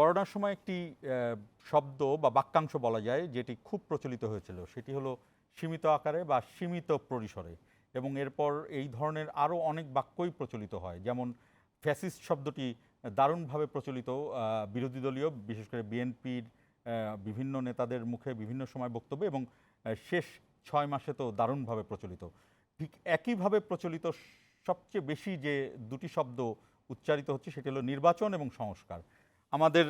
করোনার সময় একটি শব্দ বা বাক্যাংশ বলা যায় যেটি খুব প্রচলিত হয়েছিল, সেটি হলো সীমিত আকারে বা সীমিত পরিসরে। এবং এরপর এই ধরনের আরও অনেক বাক্যই প্রচলিত হয়, যেমন ফ্যাসিস্ট শব্দটি দারুণভাবে প্রচলিত বিরোধী দলীয়, বিশেষ করে বিএনপির বিভিন্ন নেতাদের মুখে বিভিন্ন সময় বক্তব্য, এবং শেষ 6 মাসে তো দারুণভাবে প্রচলিত। ঠিক একইভাবে প্রচলিত সবচেয়ে বেশি যে দুটি শব্দ উচ্চারিত হচ্ছে সেটি হলো নির্বাচন এবং সংস্কার। আমাদের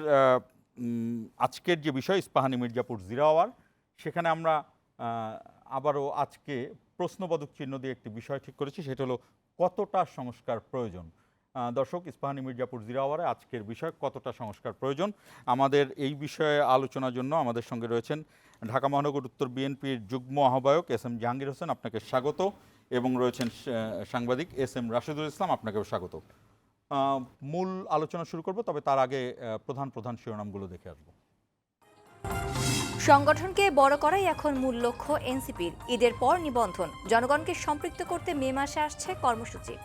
আজকের যে বিষয় ইস্পাহানি মির্জাপুর 0 আওয়ার, সেখানে আমরা আবারও আজকে প্রশ্নবোধক চিহ্ন দিয়ে একটি বিষয় ঠিক করেছি, সেটা হলো কতটা সংস্কার প্রয়োজন। দর্শক, ইস্পাহানি মির্জাপুর 0 আওয়ারে আজকের বিষয় কতটা সংস্কার প্রয়োজন। আমাদের এই বিষয়ে আলোচনার জন্য আমাদের সঙ্গে রয়েছেন ঢাকা মহানগর উত্তর বিএনপির যুগ্ম আহ্বায়ক এস.এম. জাহাঙ্গীর হোসেন, আপনাকে স্বাগত, এবং রয়েছেন সাংবাদিক এস.এম. রাশেদুল ইসলাম, আপনাকেও স্বাগত। মূল আলোচনা শুরু করব, তবে তার আগে প্রধান প্রধান শিরোনামগুলো দেখে আসব। সংগঠনকে বড় করাই এখন মূল লক্ষ্য এনসিপির। ঈদের পর নিবন্ধন, জনগণকে সম্পৃক্ত করতে মে মাসে আসছে কর্মসূচি।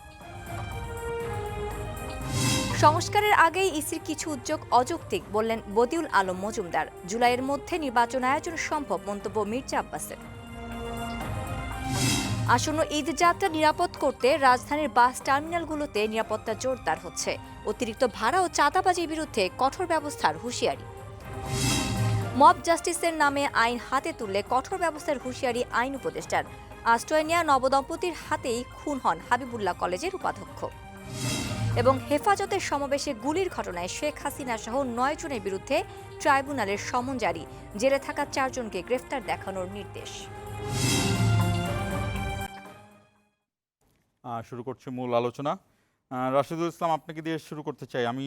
সংস্কারের আগেই ইসির কিছু উদ্যোগ অযৌক্তিক বললেন বদিউল আলম মজুমদার। জুলাইয়ের মধ্যে নির্বাচন আয়োজন সম্ভব, মন্তব্য মির্জা আব্বাসের। আসন্ন ঈদ যাত্রা নিরাপদ করতে রাজধানীর বাস টার্মিনালগুলোতে নিরাপত্তা জোরদার হচ্ছে। অতিরিক্ত ভাড়া ও চাঁদাবাজির বিরুদ্ধে কঠোর ব্যবস্থার হুঁশিয়ারি। মব জাস্টিসের নামে আইন হাতে তুললে কঠোর ব্যবস্থার হুঁশিয়ারি আইন উপদেষ্টার। আস্ট্রেলিয়া নবদম্পতির হাতেই খুন হন হাবিবুল্লাহ কলেজের উপাধ্যক্ষ। এবং হেফাজতের সমাবেশে গুলির ঘটনায় শেখ হাসিনা সহ 9 জনের বিরুদ্ধে ট্রাইব্যুনালের সমন জারি। জেলে থাকা 4 জনকে গ্রেফতার দেখানোর নির্দেশ। শুরু করছি মূল আলোচনা। রাশেদুল ইসলাম, আপনাকে দিয়ে শুরু করতে চাই। আমি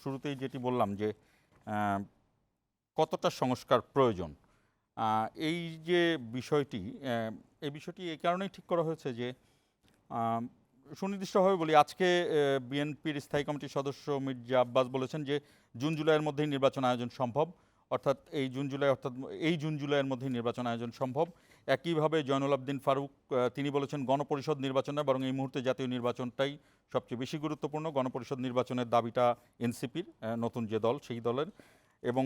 শুরুতেই যেটি বললাম যে কতটা সংস্কার প্রয়োজন, এই যে বিষয়টি, এই বিষয়টি এই কারণেই ঠিক করা হয়েছে যে সুনির্দিষ্টভাবে বলি, আজকে বিএনপির স্থায়ী কমিটির সদস্য মির্জা আব্বাস বলেছেন যে জুন জুলাইয়ের মধ্যেই নির্বাচন আয়োজন সম্ভব, অর্থাৎ এই জুন জুলাইয়ের মধ্যেই নির্বাচন আয়োজন সম্ভব। একইভাবে জয়নুল আবদিন ফারুক তিনি বলেছেন গণপরিষদ নির্বাচন নয়, বরং এই মুহূর্তে জাতীয় নির্বাচনটাই সবচেয়ে বেশি গুরুত্বপূর্ণ। গণপরিষদ নির্বাচনের দাবিটা এনসিপির, নতুন যে দল সেই দলের। এবং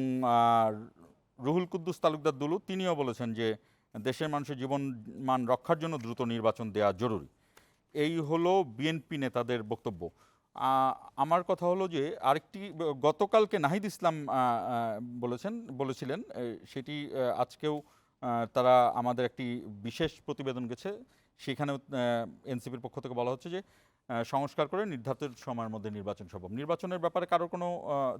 রুহুল কুদ্দুস তালুকদার দুলু তিনিও বলেছেন যে দেশের মানুষের জীবন মান রক্ষার জন্য দ্রুত নির্বাচন দেওয়া জরুরি। এই হলো বিএনপি নেতাদের বক্তব্য। আমার কথা হলো যে আরেকটি, গতকালকে নাহিদ ইসলাম বলেছিলেন, সেটি আজকেও তারা আমাদের একটি বিশেষ প্রতিবেদন গেছে, সেখানেও এনসিপির পক্ষ থেকে বলা হচ্ছে যে সংস্কার করে নির্ধারিত সময়ের মধ্যে নির্বাচন সম্ভব। নির্বাচনের ব্যাপারে কারোর কোনো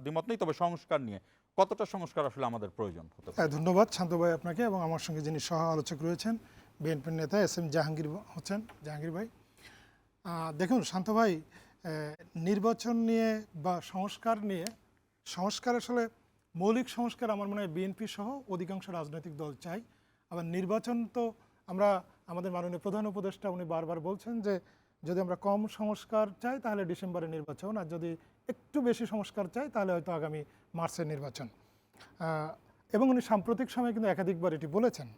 দ্বিমত নেই, তবে সংস্কার নিয়ে কতটা সংস্কার আসলে আমাদের প্রয়োজন হতে পারে। ধন্যবাদ শান্ত ভাই আপনাকে, এবং আমার সঙ্গে যিনি সহ আলোচক রয়েছেন বিএনপির নেতা এস.এম. জাহাঙ্গীর ভাই। দেখুন শান্ত ভাই, নির্বাচন নিয়ে বা সংস্কার নিয়ে, সংস্কার আসলে মৌলিক সংস্কার আমার মনে হয় বিএনপি সহ অধিকাংশ রাজনৈতিক দল চাই। আবার নির্বাচন তো আমরা, আমাদের মাননীয় প্রধান উপদেষ্টা উনি বারবার বলছেন যে যদি আমরা কম সংস্কার চাই তাহলে ডিসেম্বরে নির্বাচন, আর যদি একটু বেশি সংস্কার চাই তাহলে হয়তো আগামী মার্চের নির্বাচন। এবং উনি সাম্প্রতিক সময়ে কিন্তু একাধিকবার এটি বলেছেন।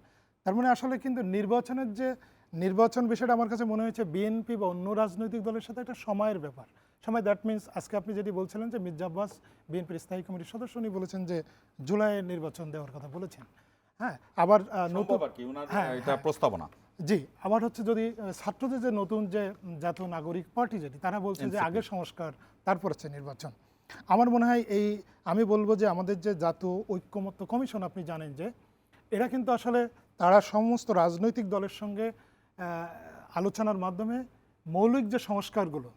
তার মানে আসলে কিন্তু নির্বাচনের যে নির্বাচন বিষয়টা আমার কাছে মনে হয়েছে বিএনপি বা অন্য রাজনৈতিক দলের সাথে একটা সময়ের ব্যাপার। সময়, দ্যাট মিনস আজকে আপনি যেটি বলছিলেন যে মির্জা আব্বাস বিএনপির স্থায়ী কমিটির সদস্য, উনি বলেছেন যে জুলাইয়ে নির্বাচন দেওয়ার কথা বলেছেন। হ্যাঁ, আবার নতুন প্রস্তাবনা, জি, আবার হচ্ছে যদি ছাত্রদের যে নতুন যে জাতীয় নাগরিক পার্টি যেটি, তারা বলছে যে আগে সংস্কার তারপর হচ্ছে নির্বাচন। আমার মনে হয় আমি বলবো যে আমাদের যে জাতীয় ঐক্যমত্য কমিশন, আপনি জানেন যে এরা কিন্তু আসলে তারা সমস্ত রাজনৈতিক দলের সঙ্গে আলোচনার মাধ্যমে মৌলিক যে সংস্কারগুলো,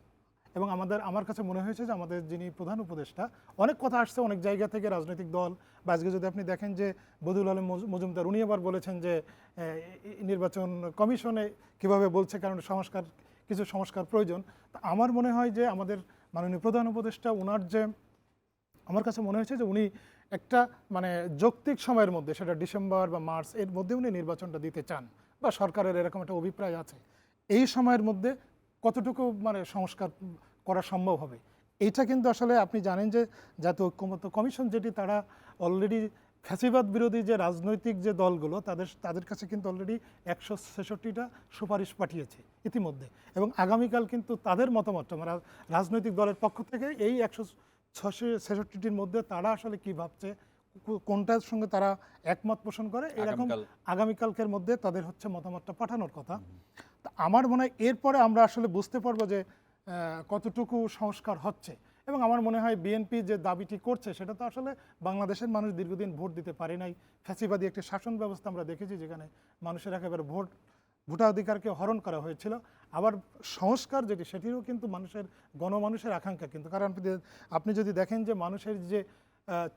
এবং আমার কাছে মনে হয়েছে যে আমাদের যিনি প্রধান উপদেষ্টা, অনেক কথা আসছে অনেক জায়গা থেকে রাজনৈতিক দল, বা আজকে যদি আপনি দেখেন যে বদিউল আলম মজুমদার উনি আবার বলেছেন যে নির্বাচন কমিশনে কিভাবে বলছে, কারণ কিছু সংস্কার প্রয়োজন। তা আমার মনে হয় যে আমাদের মাননীয় প্রধান উপদেষ্টা ওনার যে, আমার কাছে মনে হয়েছে যে উনি একটা মানে যৌক্তিক সময়ের মধ্যে, সেটা ডিসেম্বর বা মার্চ এর মধ্যে উনি নির্বাচনটা দিতে চান, বা সরকারের এরকম একটা অভিপ্রায় আছে। এই সময়ের মধ্যে কতটুকু মানে সংস্কার করা সম্ভব হবে, এইটা কিন্তু আসলে আপনি জানেন যে জাতীয় ঐক্যমত্য কমিশন যেটি, তারা অলরেডি ফ্যাসিবাদ বিরোধী যে রাজনৈতিক যে দলগুলো তাদের কাছে কিন্তু অলরেডি 166টা সুপারিশ পাঠিয়েছে ইতিমধ্যে, এবং আগামীকাল কিন্তু তাদের মতামত রাজনৈতিক দলের পক্ষ থেকে এই 666টির মধ্যে তারা আসলে কি ভাবছে, কোনটার সঙ্গে তারা একমত পোষণ করে, এরকম আগামীকালকের মধ্যে তাদের হচ্ছে মতামতটা পাঠানোর কথা। তা আমার মনে হয় এরপরে আমরা আসলে বুঝতে পারবো যে কতটুকু সংস্কার হচ্ছে। এবং আমার মনে হয় বিএনপি যে দাবিটি করছে সেটা তো আসলে বাংলাদেশের মানুষ দীর্ঘদিন ভোট দিতে পারে নাই। ফ্যাসিবাদী একটি শাসন ব্যবস্থা আমরা দেখেছি যেখানে মানুষের একেবারে ভোটাধিকারকে হরণ করা হয়েছিল। আবার সংস্কার যেটি সেটিরও কিন্তু গণমানুষের আকাঙ্ক্ষা কিন্তু, কারণ আপনি যদি দেখেন যে মানুষের যে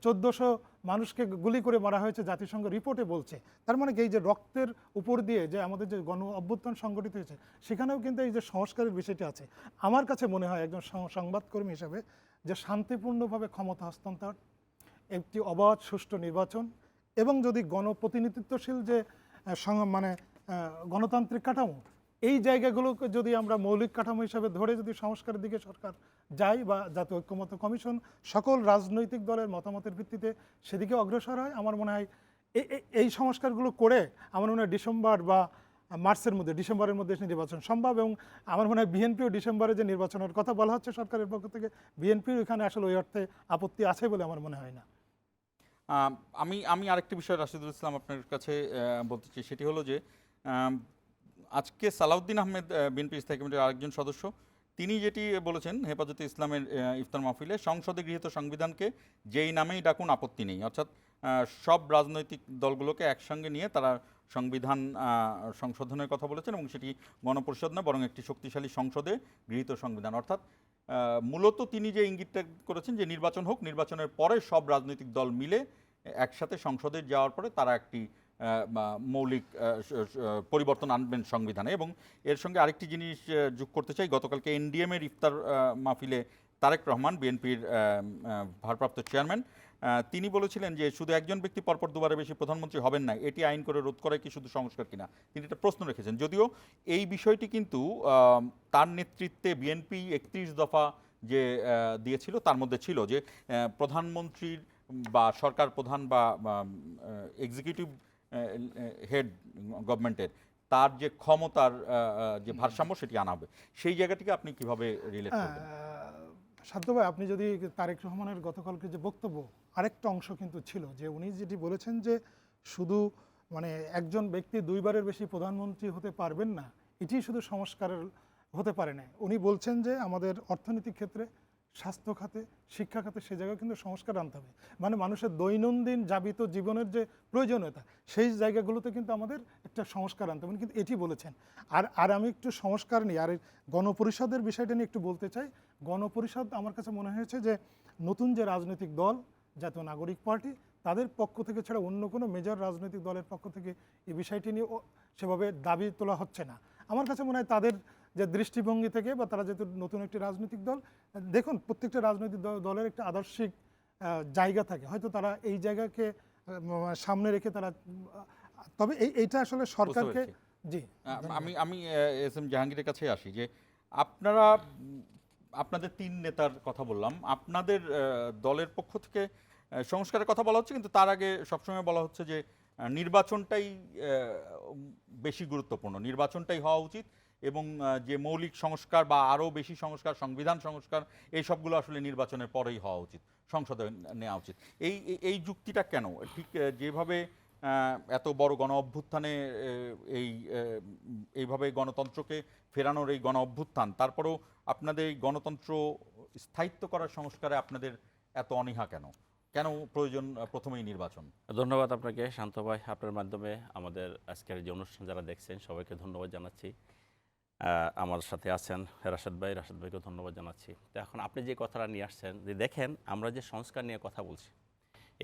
1400 মানুষকে গুলি করে মারা হয়েছে জাতিসংঘ রিপোর্টে বলছে, তার মানে এই যে রক্তের উপর দিয়ে যে আমাদের যে গণ অভ্যুত্থান সংগঠিত হয়েছে সেখানেও কিন্তু এই যে সংস্কারের বিষয়টি আছে। আমার কাছে মনে হয় একজন সংবাদকর্মী হিসেবে যে শান্তিপূর্ণভাবে ক্ষমতা হস্তান্তর, একটি অবাধ সুষ্ঠু নির্বাচন এবং যদি গণপ্রতিনিধিত্বশীল যে মানে গণতান্ত্রিক কাঠামো, এই জায়গাগুলোকে যদি আমরা মৌলিক কাঠামো হিসাবে ধরে যদি সংস্কারের দিকে সরকার যায় বা জাতীয় ঐক্যমত্য কমিশন সকল রাজনৈতিক দলের মতামতের ভিত্তিতে সেদিকে অগ্রসর হয়, আমার মনে হয় এই সংস্কারগুলো করে আমার মনে হয় ডিসেম্বর বা ডিসেম্বরের মধ্যে নির্বাচন সম্ভব। এবং আমার মনে হয় বিএনপিও ডিসেম্বরে যে নির্বাচনের কথা বলা হচ্ছে সরকারের পক্ষ থেকে, বিএনপির এখানে আসলে ওই অর্থে আপত্তি আছে বলে আমার মনে হয় না। আমি আরেকটি বিষয় রাশিদুল ইসলাম আপনার কাছে বলতে চাই, সেটি হলো যে আজকে সালাউদ্দিন আহমেদ বিএনপি স্থায়ী কমিটির আরেকজন সদস্য, তিনি যেটি বলেছেন হেফাজতে ইসলামের ইফতার মাহফিলে, সংসদে গৃহীত সংবিধানকে যেই নামেই ডাকুন আপত্তি নেই, অর্থাৎ সব রাজনৈতিক দলগুলোকে একসঙ্গে নিয়ে তারা সংবিধান সংশোধনের কথা বলেছেন এবং সেটি গণপরিষদ না বরং একটি শক্তিশালী সংসদে গৃহীত সংবিধান। অর্থাৎ মূলত তিনি যে ইঙ্গিতটা করেছেন যে নির্বাচন হোক, নির্বাচনের পরে সব রাজনৈতিক দল মিলে একসাথে সংসদে যাওয়ার পরে তারা একটি মৌলিক পরিবর্তন আনবেন সংবিধানে। এবং এর সঙ্গে আরেকটি জিনিস যোগ করতে চাই, গতকালকে এনডিএমের ইফতার মাহফিলে তারেক রহমান বিএনপির ভারপ্রাপ্ত চেয়ারম্যান তিনি বলেছিলেন যে শুধু একজন ব্যক্তি পরপর দুবারের বেশি প্রধানমন্ত্রী হবেন না, এটি আইন করে রোধ করাই কি শুধু সংস্কার কিনা, তিনি একটা প্রশ্ন রেখেছেন। যদিও এই বিষয়টি কিন্তু তার নেতৃত্বে বিএনপি 31 দফা যে দিয়েছিল তার মধ্যে ছিল যে প্রধানমন্ত্রীর বা সরকার প্রধান বা এক্সিকিউটিভ হেড গভর্নমেন্টের তার যে ক্ষমতার যে ভারসাম্য সেটি আনা হবে, সেই জায়গাটিকে আপনি কিভাবে রিলেট করবেন? সাদ্দ ভাই, আপনি যদি তারেক রহমানের গতকালকে যে বক্তব্য আরেকটা অংশ কিন্তু ছিল যে উনি যেটি বলেছেন যে শুধু মানে একজন ব্যক্তি দুইবারের বেশি প্রধানমন্ত্রী হতে পারবেন না, এটি শুধু সংস্কারের হতে পারে না। উনি বলছেন যে আমাদের অর্থনৈতিক ক্ষেত্রে, স্বাস্থ্য খাতে, শিক্ষা খাতে সে জায়গায় কিন্তু সংস্কার আনতে হবে। মানে মানুষের দৈনন্দিন যাবিত জীবনের যে প্রয়োজনীয়তা সেই জায়গাগুলোতে কিন্তু আমাদের একটা সংস্কার আনতে হবে, কিন্তু এটি বলেছেন। আর আমি একটু সংস্কার নিয়ে আর গণপরিষদের বিষয়টা নিয়ে একটু বলতে চাই। গণপরিষদ আমার কাছে মনে হয়েছে যে নতুন যে রাজনৈতিক দল জাতীয় নাগরিক পার্টি তাদের পক্ষ থেকে ছাড়া অন্য কোনো মেজর রাজনৈতিক দলের পক্ষ থেকে এই বিষয়টি নিয়ে সেভাবে দাবি তোলা হচ্ছে না। আমার কাছে মনে হয় তাদের যে দৃষ্টিভঙ্গি থেকে বা তারা যেহেতু নতুন একটি রাজনৈতিক দল, দেখুন প্রত্যেকটা রাজনৈতিক দলের একটা আদর্শিক জায়গা থাকে, হয়তো তারা এই জায়গাকে সামনে রেখে তারা, তবে এইটা আসলে সরকারকে। জি, আমি এস এম জাহাঙ্গীরের কাছে আসি যে আপনাদের 3 নেতার কথা বললাম, আপনাদের দলের পক্ষ থেকে সংস্কারের কথা বলা হচ্ছে, কিন্তু তার আগে সবসময় বলা হচ্ছে যে নির্বাচনটাই বেশি গুরুত্বপূর্ণ, নির্বাচনটাই হওয়া উচিত এবং যে মৌলিক সংস্কার বা আরও বেশি সংস্কার, সংবিধান সংস্কার, এই সবগুলো আসলে নির্বাচনের পরেই হওয়া উচিত, সংসদে নেওয়া উচিত। এই যুক্তিটা কেন? ঠিক যেভাবে এত বড় গণ অভ্যুত্থানে এইভাবে গণতন্ত্রকে ফেরানোর এই গণ অভ্যুত্থান, তারপরেও আপনাদের এই গণতন্ত্র স্থায়িত্ব করার সংস্কারে আপনাদের এত অনীহা কেন? কেন প্রয়োজন প্রথমেই নির্বাচন? ধন্যবাদ আপনাকে শান্ত ভাই, আপনার মাধ্যমে আমাদের আজকের যে অনুষ্ঠান যারা দেখছেন সবাইকে ধন্যবাদ জানাচ্ছি। আমার সাথে আছেন রাশেদ ভাইকে ধন্যবাদ জানাচ্ছি। তো এখন আপনি যে কথাটা নিয়ে আসছেন যে দেখেন আমরা যে সংস্কার নিয়ে কথা বলছি,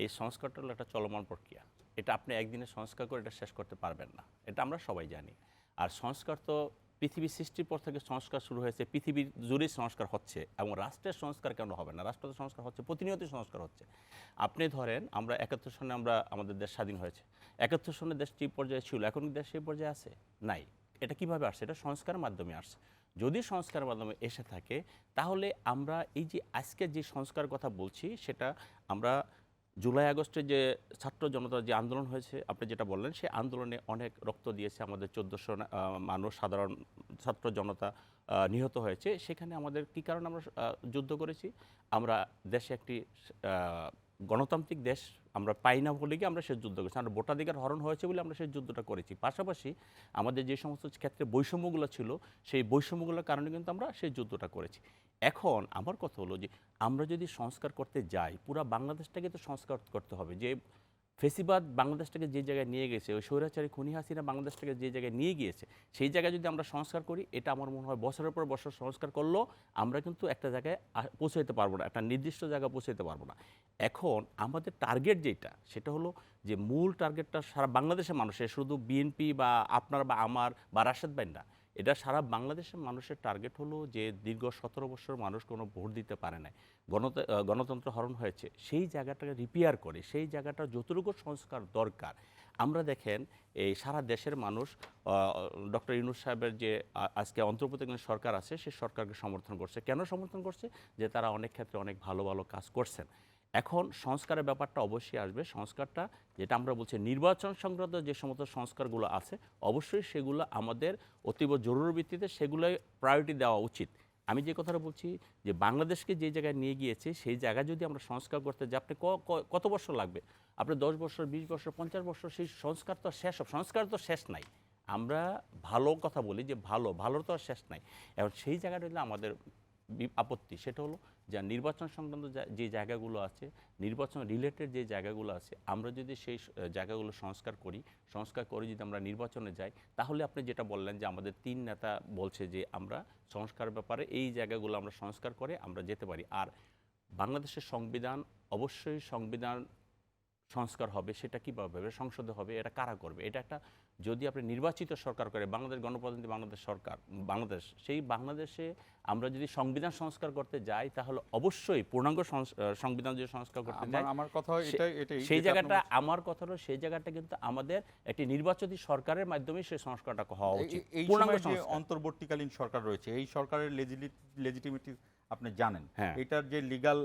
এই সংস্কারটা হলো একটা চলমান প্রক্রিয়া। এটা আপনি একদিনে সংস্কার করে এটা শেষ করতে পারবেন না, এটা আমরা সবাই জানি। আর সংস্কার তো পৃথিবী সৃষ্টির পর থেকে সংস্কার শুরু হয়েছে, পৃথিবীর জুড়েই সংস্কার হচ্ছে, এবং রাষ্ট্রের সংস্কার কেন হবে না? রাষ্ট্র সংস্কার হচ্ছে, প্রতিনিয়ত সংস্কার হচ্ছে। আপনি ধরেন আমরা 71 সনে আমাদের দেশ স্বাধীন হয়েছে, 71 সনে দেশটি পর্যায়ে ছিল, এখন দেশ সেই পর্যায়ে আছে নাই। এটা কিভাবে আসছে? এটা সংস্কারের মাধ্যমে আসছে। যদি সংস্কারের মাধ্যমে এসে থাকে তাহলে আমরা এই যে আজকে যে সংস্কার কথা বলছি সেটা আমরা জুলাই আগস্টে যে ছাত্র জনতার যে আন্দোলন হয়েছে, আপনি যেটা বললেন, সেই আন্দোলনে অনেক রক্ত দিয়েছে আমাদের ১৪০০ মানুষ, সাধারণ ছাত্র জনতা নিহত হয়েছে। সেখানে আমাদের কী কারণে আমরা যুদ্ধ করেছি? আমরা দেশে একটি গণতান্ত্রিক দেশ আমরা পাই না বলে গিয়ে আমরা সেই যুদ্ধ করেছি। আমরা ভোটাধিকার হরণ হয়েছে বলে আমরা সেই যুদ্ধটা করেছি। পাশাপাশি আমাদের যে সমস্ত ক্ষেত্রে বৈষম্যগুলো ছিল, সেই বৈষম্যগুলোর কারণে কিন্তু আমরা সেই যুদ্ধটা করেছি। এখন আমার কথা হলো যে আমরা যদি সংস্কার করতে যাই, পুরা বাংলাদেশটাকে তো সংস্কার করতে হবে। যে ফেসিবাদ বাংলাদেশটাকে যে জায়গায় নিয়ে গেছে, ওই স্বৈরাচারী খুনি হাসিনা বাংলাদেশটাকে যে জায়গায় নিয়ে গিয়েছে, সেই জায়গায় যদি আমরা সংস্কার করি, এটা আমার মনে হয় বছরের পর বছর সংস্কার করলেও আমরা কিন্তু একটা জায়গায় পৌঁছাইতে পারবো না, একটা নির্দিষ্ট জায়গায় পৌঁছাইতে পারবো না। এখন আমাদের টার্গেট যেটা, সেটা হলো যে মূল টার্গেটটা সারা বাংলাদেশের মানুষের, শুধু বিএনপি বা আপনার বা আমার বা রাশেদ ভাই না, এটা সারা বাংলাদেশের মানুষের টার্গেট হলো যে দীর্ঘ ১৭ বছর মানুষ কোনো ভোট দিতে পারে নাই, গণতন্ত্র হরণ হয়েছে, সেই জায়গাটাকে রিপেয়ার করে, সেই জায়গাটা যতটুকু সংস্কার দরকার। আমরা দেখেন এই সারা দেশের মানুষ ডক্টর ইউনূস সাহেবের যে আজকে অন্তর্বর্তীকালীন সরকার আছে, সেই সরকারকে সমর্থন করছে। কেন সমর্থন করছে? যে তারা অনেক ক্ষেত্রে অনেক ভালো ভালো কাজ করছেন। এখন সংস্কারের ব্যাপারটা অবশ্যই আসবে। সংস্কারটা যেটা আমরা বলছি নির্বাচন সংক্রান্ত যে সমস্ত সংস্কারগুলো আছে, অবশ্যই সেগুলো আমাদের অতীব জরুরি ভিত্তিতে সেগুলোই প্রায়োরিটি দেওয়া উচিত। আমি যে কথাটা বলছি যে বাংলাদেশকে যে জায়গায় নিয়ে গিয়েছে, সেই জায়গায় যদি আমরা সংস্কার করতে যাই, আপনি কত বছর লাগবে? আপনি ১০ বছর, ২০ বছর, ৫০ বছর, সেই সংস্কার তো শেষ হবে। সংস্কার তো শেষ নাই। আমরা ভালো কথা বলি যে ভালোর তো আর শেষ নাই। এখন সেই জায়গাটা হলো আমাদের আপত্তি। সেটা হলো যে নির্বাচন সংক্রান্ত যে জায়গাগুলো আছে, নির্বাচন রিলেটেড যে জায়গাগুলো আছে, আমরা যদি সেই জায়গাগুলো সংস্কার করে যদি আমরা নির্বাচনে যাই, তাহলে আপনি যেটা বললেন যে আমাদের ৩ নেতা বলছে যে আমরা সংস্কার ব্যাপারে এই জায়গাগুলো আমরা সংস্কার করে আমরা যেতে পারি। আর বাংলাদেশের সংবিধান, অবশ্যই সংবিধান সংস্কার হবে। সেটা কীভাবে হবে? সংসদে হবে। এটা কারা করবে? এটা একটা, যদি আপনি নির্বাচিত সরকার করে, বাংলাদেশ গণপ্রজাতন্ত্রী বাংলাদেশ সরকার, বাংলাদেশ, সেই বাংলাদেশে আমরা যদি সংবিধান সংস্কার করতে যাই, তাহলে অবশ্যই পূর্ণাঙ্গ সংবিধান যদি সংস্কার করতে যাই, আমার কথা এটাই সেই জায়গাটা, আমার কথা হলো সেই জায়গাটা কিন্তু আমাদের একটি নির্বাচিত সরকারের মাধ্যমে সেই সংস্কারটা হওয়া উচিত। এই পূর্ণাঙ্গ সময় যে সংস্কার। অন্তর্বর্তীকালীন সরকার রয়েছে, এই সরকারের লেজিটিমিটি আপনি জানেন, হ্যাঁ। এটার যে লিগ্যাল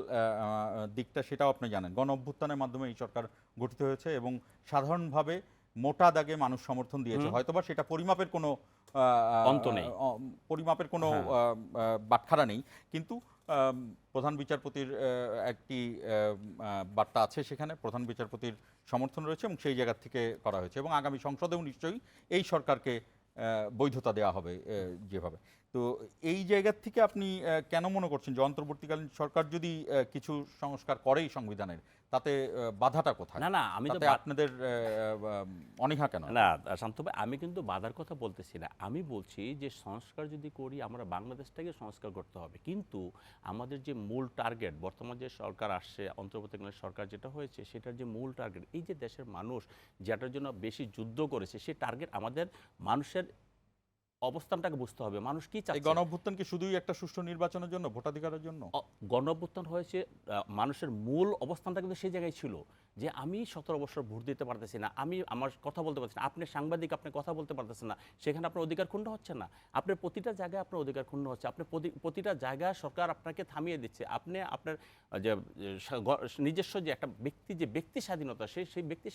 দিকটা সেটাও আপনি জানেন। গণ অভ্যুত্থানের মাধ্যমে এই সরকার গঠিত হয়েছে এবং সাধারণভাবে মোটা দাগে মানুষ সমর্থন দিয়েছে। হয়তোবা সেটা পরিমাপের কোনো অন্ত নেই, পরিমাপের কোনো বাটখারা নেই, কিন্তু প্রধান বিচারপতির একটি বার্তা আছে, সেখানে প্রধান বিচারপতির সমর্থন রয়েছে এবং সেই জায়গা থেকে করা হয়েছে এবং আগামী সংসদেও নিশ্চয়ই এই সরকারকে বৈধতা দেওয়া হবে যেভাবে। তো এই জায়গা থেকে আপনি কেন মনে করছেন যে অন্তর্বর্তীকালীন সরকার যদি কিছু সংস্কার করেই সংবিধানের, তাতে বাধাটা কোথায়? না আমি তো আপনাদের অনীহা কেন? না শান্ত ভাই, আমি কিন্তু বাধার কথা বলতেছি না। আমি বলছি যে সংস্কার যদি করি, আমরা বাংলাদেশটাকে সংস্কার করতে হবে, কিন্তু আমাদের যে মূল টার্গেট, বর্তমান যে সরকার আসছে, অন্তর্বর্তীকালীন সরকার যেটা হয়েছে, সেটার যে মূল টার্গেট, এই যে দেশের মানুষ যেটার জন্য বেশি যুদ্ধ করেছে, সেই টার্গেট আমাদের মানুষের অবস্থানটাকে বুঝতে হবে। মানুষ কি চাচ্ছে? গণ অভ্যুত্থান কি শুধুই একটা সুষ্ঠু নির্বাচনের জন্য, ভোটাধিকারের জন্য? গণ অভ্যুত্থান হয়েছে, মানুষের মূল অবস্থানটা কিন্তু সেই জায়গায় ছিল যে আমি ১৭ বছর ভোট দিতে পারতেছি না, আমি আমার কথা বলতে পারছি না, আপনি সাংবাদিক, আপনি কথা বলতে পারতেছেন না, সেখানে আপনার অধিকার ক্ষুণ্ণ হচ্ছে না? আপনার প্রতিটা জায়গায় আপনার অধিকার ক্ষুণ্ণ হচ্ছে, আপনি প্রতিটা জায়গায় সরকার আপনাকে থামিয়ে দিচ্ছে। আপনি আপনার যে নিজস্ব যে একটা ব্যক্তি স্বাধীনতা, সেই ব্যক্তি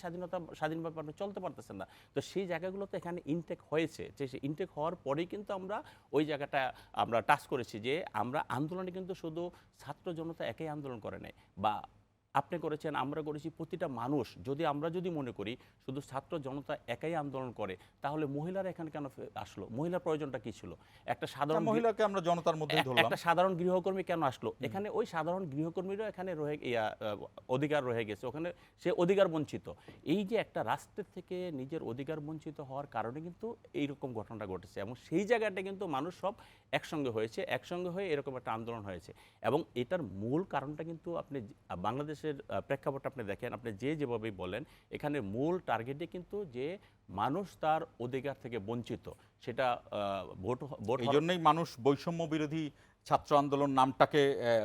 স্বাধীনভাবে আপনি চলতে পারতেছেন না। তো সেই জায়গাগুলোতে এখানে ইনটেক হয়েছে, যে সেই ইনটেক হওয়ার পরেই কিন্তু আমরা ওই জায়গাটা আমরা টাচ করেছি যে আমরা আন্দোলনে কিন্তু শুধু ছাত্র জনতা একাই আন্দোলন করে নাই, বা আপনি করেছেন, আমরা করেছি, প্রতিটা মানুষ। আমরা যদি মনে করি শুধু ছাত্র জনতা একাই আন্দোলন করে, তাহলে মহিলারা এখানে কেন আসলো? মহিলার প্রয়োজনটা কি ছিল? একটা সাধারণ মহিলাকে আমরা জনতার মধ্যে ধরলাম, একটা সাধারণ গৃহকর্মী কেন আসলো এখানে? ওই সাধারণ গৃহকর্মীরা এখানে অধিকার রয়ে গেছে, ওখানে সে অধিকার বঞ্চিত। এই যে একটা রাষ্ট্রের থেকে নিজের অধিকার বঞ্চিত হওয়ার কারণে কিন্তু এইরকম ঘটনাটা ঘটেছে, এবং সেই জায়গাটা কিন্তু মানুষ সব একসঙ্গে হয়ে এরকম একটা আন্দোলন হয়েছে। এবং এটার মূল কারণটা কিন্তু আপনি বাংলাদেশের প্রেক্ষাপটটা আপনি দেখেন, আপনি যেভাবেই বলেন, এখানে মূল টার্গেটে কিন্তু যে মানুষ তার অধিকার থেকে বঞ্চিত, সেটা ভোট। এই জন্যই মানুষ বৈষম্য বিরোধী ছাত্র আন্দোলন নামটাকে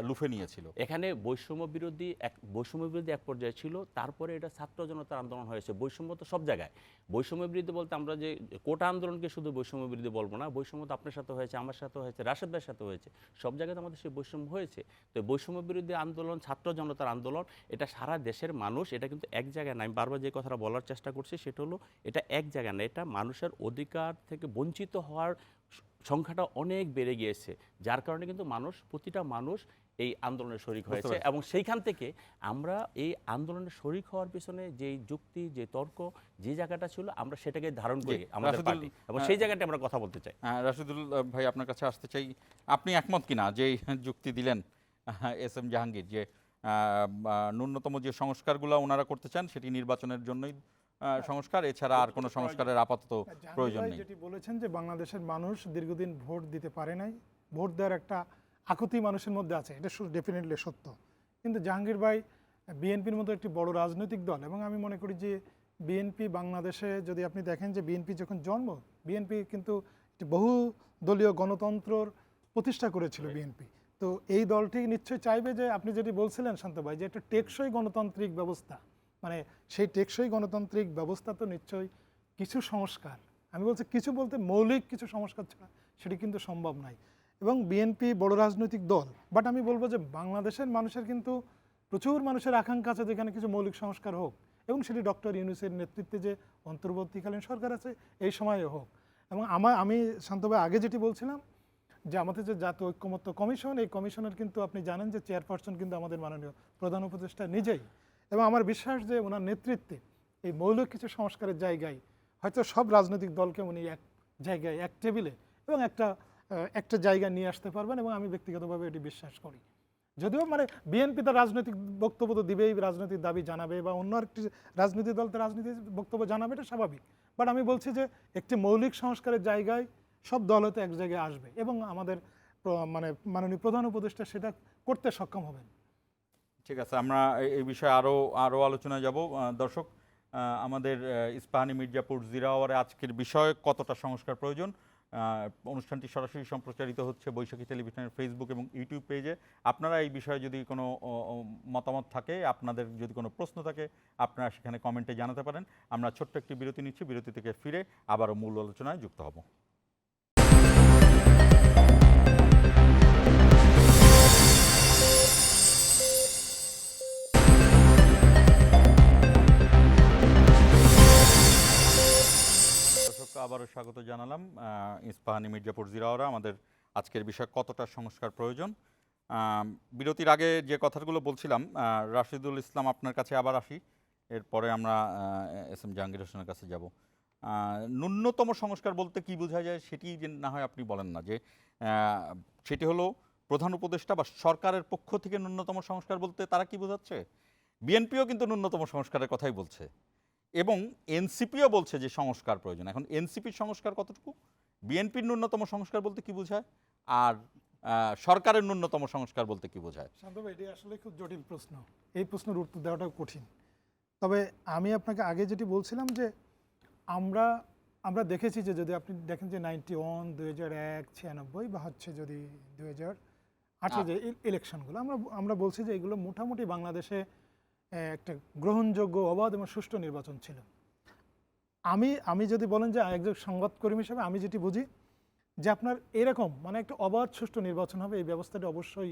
লুফে নিয়েছিল। এখানে বৈষম্য বিরোধী এক পর্যায়ে ছিল, তারপরে এটা ছাত্র জনতার আন্দোলন হয়েছে। বৈষম্য তো সব জায়গায়। বৈষম্য বিরোধী বলতে আমরা যে কোটা আন্দোলনকে শুধু বৈষম্য বিরোধী বলবো না, বৈষম্য তো আপনার সাথে হয়েছে, আমার সাথে হয়েছে, রাশেদ ভাইয়ের সাথে হয়েছে, সব জায়গায় তো আমাদের সেই বৈষম্য হয়েছে। তো বৈষম্য বিরোধী আন্দোলন, ছাত্র জনতার আন্দোলন, এটা সারা দেশের মানুষ, এটা কিন্তু এক জায়গায় না। আমি বারবার যে কথাটা বলার চেষ্টা করছি সেটা হলো এটা এক জায়গায় না, এটা মানুষের অধিকার থেকে বঞ্চিত হওয়ার সংখ্যাটা অনেক বেড়ে গিয়েছে, যার কারণে কিন্তু প্রতিটা মানুষ এই আন্দোলনের শরিক হয়েছে। এবং সেইখান থেকে আমরা এই আন্দোলনের শরিক হওয়ার পিছনে যে যুক্তি, যে তর্ক, যে জায়গাটা ছিল, আমরা সেটাকে ধারণ করি আমাদের পার্টি, এবং সেই জায়গাটা আমরা কথা বলতে চাই। রাশিদুল ভাই, আপনার কাছে আসতে চাই, আপনি একমত কিনা যে যুক্তি দিলেন এস এম জাহাঙ্গীর, যে ন্যূনতম যে সংস্কারগুলো ওনারা করতে চান সেটি নির্বাচনের জন্যই সংস্কার, এছাড়া আর কোনো সংস্কারের আপাতত প্রয়োজন নেই? যেটি বলেছেন যে বাংলাদেশের মানুষ দীর্ঘদিন ভোট দিতে পারে নাই, ভোট দেওয়ার একটা আকুতি মানুষের মধ্যে আছে, এটা ডেফিনেটলি সত্য। কিন্তু জাহাঙ্গীর ভাই বিএনপির মতো একটি বড় রাজনৈতিক দল, এবং আমি মনে করি যে বিএনপি বাংলাদেশে যদি আপনি দেখেন যে বিএনপি যখন জন্ম, বিএনপি কিন্তু একটি বহু দলীয় গণতন্ত্রর প্রতিষ্ঠা করেছিল বিএনপি। তো এই দলটি নিশ্চয়ই চাইবে যে আপনি যেটি বলছিলেন শান্ত ভাই, যে একটা টেকসই গণতান্ত্রিক ব্যবস্থা, মানে সেই টেকসই গণতান্ত্রিক ব্যবস্থা তো নিশ্চয়ই কিছু সংস্কার, আমি বলছি কিছু বলতে মৌলিক কিছু সংস্কার ছাড়া সেটি কিন্তু সম্ভব নয়। এবং বিএনপি বড় রাজনৈতিক দল, বাট আমি বলবো যে বাংলাদেশের মানুষের কিন্তু প্রচুর মানুষের আকাঙ্ক্ষা আছে যেখানে কিছু মৌলিক সংস্কার হোক, এবং সেটি ডক্টর ইউনূসের নেতৃত্বে যে অন্তর্বর্তীকালীন সরকার আছে এই সময়ে হোক। এবং আমি শান্তভাই আগে যেটি বলছিলাম যে আমাদের যে জাতীয় ঐক্যমত্য কমিশন, এই কমিশনের কিন্তু আপনি জানেন যে চেয়ারপারসন কিন্তু আমাদের মাননীয় প্রধান উপদেষ্টা নিজেই, এবং আমার বিশ্বাস যে ওনার নেতৃত্বে এই মৌলিক কিছু সংস্কারের জায়গায় হয়তো সব রাজনৈতিক দলকে উনি এক জায়গায়, এক টেবিলে এবং একটা জায়গা নিয়ে আসতে পারবেন, এবং আমি ব্যক্তিগতভাবে এটি বিশ্বাস করি। যদিও মানে বিএনপি তার রাজনৈতিক বক্তব্য তো দিবেই, রাজনৈতিক দাবি জানাবে, বা অন্য একটি রাজনৈতিক দল তার রাজনৈতিক বক্তব্য জানাবে, এটা স্বাভাবিক। বাট আমি বলছি যে একটি মৌলিক সংস্কারের জায়গায় সব দল হয়তো এক জায়গায় আসবে, এবং আমাদের মাননীয় প্রধান উপদেষ্টা সেটা করতে সক্ষম হবেন। ঠিক আছে, আমরা এই বিষয়ে আরও আলোচনায় যাব। দর্শক, আমাদের ইস্পাহানি মির্জাপুর জিরা আওয়ারে আজকের বিষয় কতটা সংস্কার প্রয়োজন, অনুষ্ঠানটি সরাসরি সম্প্রচারিত হচ্ছে বৈশাখী টেলিভিশনের ফেসবুক এবং ইউটিউব পেজে। আপনারা এই বিষয়ে যদি কোনো মতামত থাকে, আপনাদের যদি কোনো প্রশ্ন থাকে, আপনারা সেখানে কমেন্টে জানাতে পারেন। আমরা ছোট্ট একটি বিরতি নিচ্ছি, বিরতি থেকে ফিরে আবারও মূল আলোচনায় যুক্ত হব। আবারও স্বাগত জানালাম। ইস্পাহানি মির্জাপুর জিরাওয়ারা, আমাদের আজকের বিষয় কতটা সংস্কার প্রয়োজন। বিরতির আগে যে কথাগুলো বলছিলাম, রাশিদুল ইসলাম আপনার কাছে আবার আসি, এরপরে আমরা এস এম জাহাঙ্গীর হোসেনের কাছে যাব। ন্যূনতম সংস্কার বলতে কি বোঝা যায় সেটি যে না হয় আপনি বলেন না, যে সেটি হলো প্রধান উপদেষ্টা বা সরকারের পক্ষ থেকে ন্যূনতম সংস্কার বলতে তারা কি বোঝাচ্ছে? বিএনপিও কিন্তু ন্যূনতম সংস্কারের কথাই বলছে, এবং এনসিপিও বলছে যে সংস্কার প্রয়োজন। এখন এনসিপির সংস্কার কতটুকু, বিএনপির ন্যূনতম সংস্কার বলতে কি বোঝায়, আর সরকারের ন্যূনতম সংস্কার বলতে কি বোঝায়? শান্ত ভাই, এটি আসলে খুব জটিল প্রশ্ন, এই প্রশ্নের উত্তর দেওয়াটাও কঠিন। তবে আমি আপনাকে আগে যেটি বলছিলাম যে আমরা দেখেছি যে যদি আপনি দেখেন যে 91, 2001, 96 বা হচ্ছে যদি 2008 যে ইলেকশনগুলো, আমরা বলছি যে এগুলো মোটামুটি বাংলাদেশে একটা গ্রহণযোগ্য, অবাধ এবং সুষ্ঠু নির্বাচন ছিল। আমি যদি বলেন যে একজন সংবাদকর্মী হিসেবে আমি যেটি বুঝি যে আপনার এরকম মানে একটা অবাধ সুষ্ঠু নির্বাচন হবে, এই ব্যবস্থাটি অবশ্যই,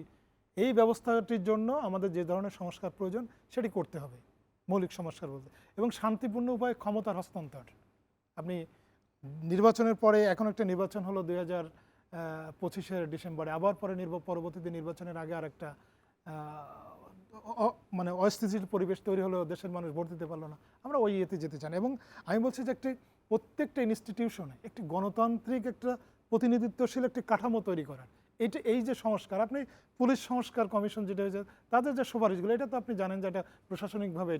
এই ব্যবস্থাটির জন্য আমাদের যে ধরনের সংস্কার প্রয়োজন সেটি করতে হবে, মৌলিক সংস্কার বলতে, এবং শান্তিপূর্ণ উপায়ে ক্ষমতার হস্তান্তর। আপনি নির্বাচনের পরে, এখন একটা নির্বাচন হলো 2025 ডিসেম্বরে, আবার পরবর্তীতে নির্বাচনের আগে আর একটা মানে অস্থিতিশীল পরিবেশ তৈরি হলো, দেশের মানুষ ভোট দিতে পারলো না, আমরা ওই ইয়েতে যেতে চান। এবং আমি বলছি যে প্রত্যেকটা ইনস্টিটিউশনে একটি গণতান্ত্রিক, একটা প্রতিনিধিত্বশীল একটি কাঠামো তৈরি করার, এই যে সংস্কার, আপনি পুলিশ সংস্কার কমিশন যেটা হয়েছে, তাদের যে সুপারিশগুলো, এটা তো আপনি জানেন যে এটা প্রশাসনিকভাবে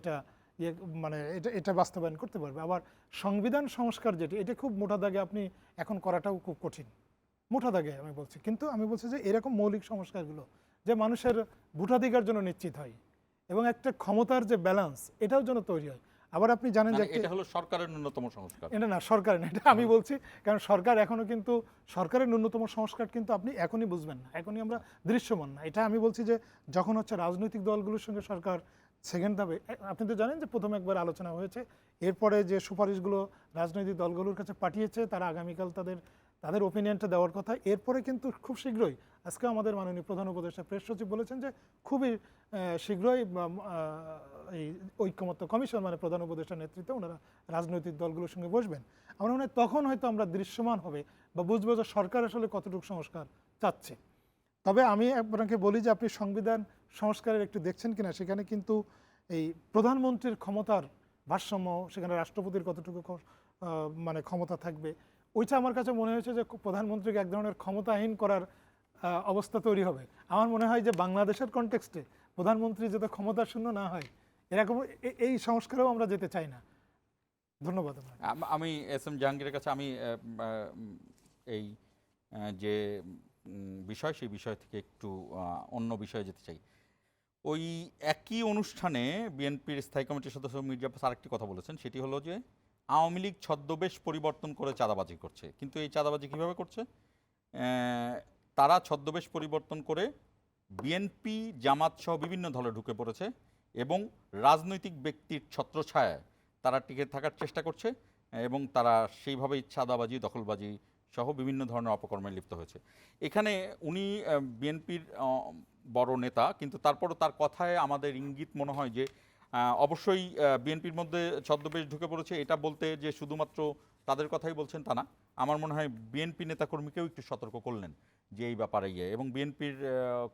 এটা বাস্তবায়ন করতে পারবে। আবার সংবিধান সংস্কার যেটি, এটা খুব মোটা দাগে আপনি এখন করাটাও খুব কঠিন, মোটা দাগে আমি বলছি। কিন্তু আমি বলছি যে এরকম মৌলিক সংস্কারগুলো যে মানুষের ভোটাধিকার জন্য নিশ্চিত হয়, এবং একটা ক্ষমতার যে ব্যালেন্স, এটাও যেন তৈরি হয়। আবার আপনি জানেন যে মানে এটা হলো সরকারের ন্যূনতম সংস্কার। এটা না সরকারের না, এটা আমি বলছি, কারণ সরকার এখনো কিন্তু সরকারের ন্যূনতম সংস্কার কিন্তু আপনি এখনই বুঝবেন না, এখনই আমরা দৃশ্যমান না। এটা আমি বলছি যে যখন হচ্ছে রাজনৈতিক দলগুলোর সঙ্গে সরকার সেকেন্ড ধাপে, আপনি তো জানেন যে প্রথমে একবার আলোচনা হয়েছে, এরপরে যে সুপারিশগুলো রাজনৈতিক দলগুলোর কাছে পাঠিয়েছে তারা আগামীকাল তাদের ওপিনিয়নটা দেওয়ার কথা। এরপরে কিন্তু খুব শীঘ্রই, আজকে আমাদের মাননীয় প্রধান উপদেষ্টা প্রেস সচিব বলেছেন যে খুবই শীঘ্রই এই ঐক্যমত্য কমিশন মানে প্রধান উপদেষ্টার নেতৃত্বে ওনারা রাজনৈতিক দলগুলোর সঙ্গে বসবেন। আমার মনে হয় তখন হয়তো আমরা দৃশ্যমান হবে বা বুঝবো যে সরকার আসলে কতটুকু সংস্কার চাচ্ছে। তবে আমি আপনাকে বলি যে আপনি সংবিধান সংস্কারের একটু দেখছেন কিনা, সেখানে কিন্তু এই প্রধানমন্ত্রীর ক্ষমতার ভারসাম্য, সেখানে রাষ্ট্রপতির কতটুকু মানে ক্ষমতা থাকবে, ওইটা আমার কাছে মনে হয়েছে যে প্রধানমন্ত্রীকে এক ধরনের ক্ষমতাহীন করার অবস্থা তৈরি হবে। আমার মনে হয় যে বাংলাদেশের কনটেক্সটে প্রধানমন্ত্রী যাতে ক্ষমতা শূন্য না হয়, এরকম এই সংস্কারেও আমরা যেতে চাই না। ধন্যবাদ। আমি এস এম জাহাঙ্গীরের কাছে আমি এই যে বিষয়, সেই বিষয় থেকে একটু অন্য বিষয়ে যেতে চাই। ওই একই অনুষ্ঠানে বিএনপির স্থায়ী কমিটির সদস্য মির্জা আব্বাস আরেকটি কথা বলেছেন, সেটি হলো যে আওয়ামী লীগ ছদ্মবেশ পরিবর্তন করে চাঁদাবাজি করছে। কিন্তু এই চাঁদাবাজি কিভাবে করছে? তারা ছদ্মবেশ পরিবর্তন করে বিএনপি জামাত সহ বিভিন্ন দলে ঢুকে পড়েছে এবং রাজনৈতিক ব্যক্তির ছত্রছায়ায় তারা টিকে থাকার চেষ্টা করছে এবং তারা সেইভাবেই চাঁদাবাজি, দখলবাজি সহ বিভিন্ন ধরনের অপকর্মে লিপ্ত হয়েছে। এখানে উনি বিএনপির বড় নেতা, কিন্তু তারপরও তার কথায় আমাদের ইঙ্গিত মনে হয় যে অবশ্যই বিএনপির মধ্যে ছদ্মবেশ ঢুকে পড়েছে। এটা বলতে যে শুধুমাত্র তাদের কথাই বলছেন তা না, আমার মনে হয় বিএনপি নেতাকর্মীকেও একটু সতর্ক করলেন যে এই ব্যাপারে এবং বিএনপির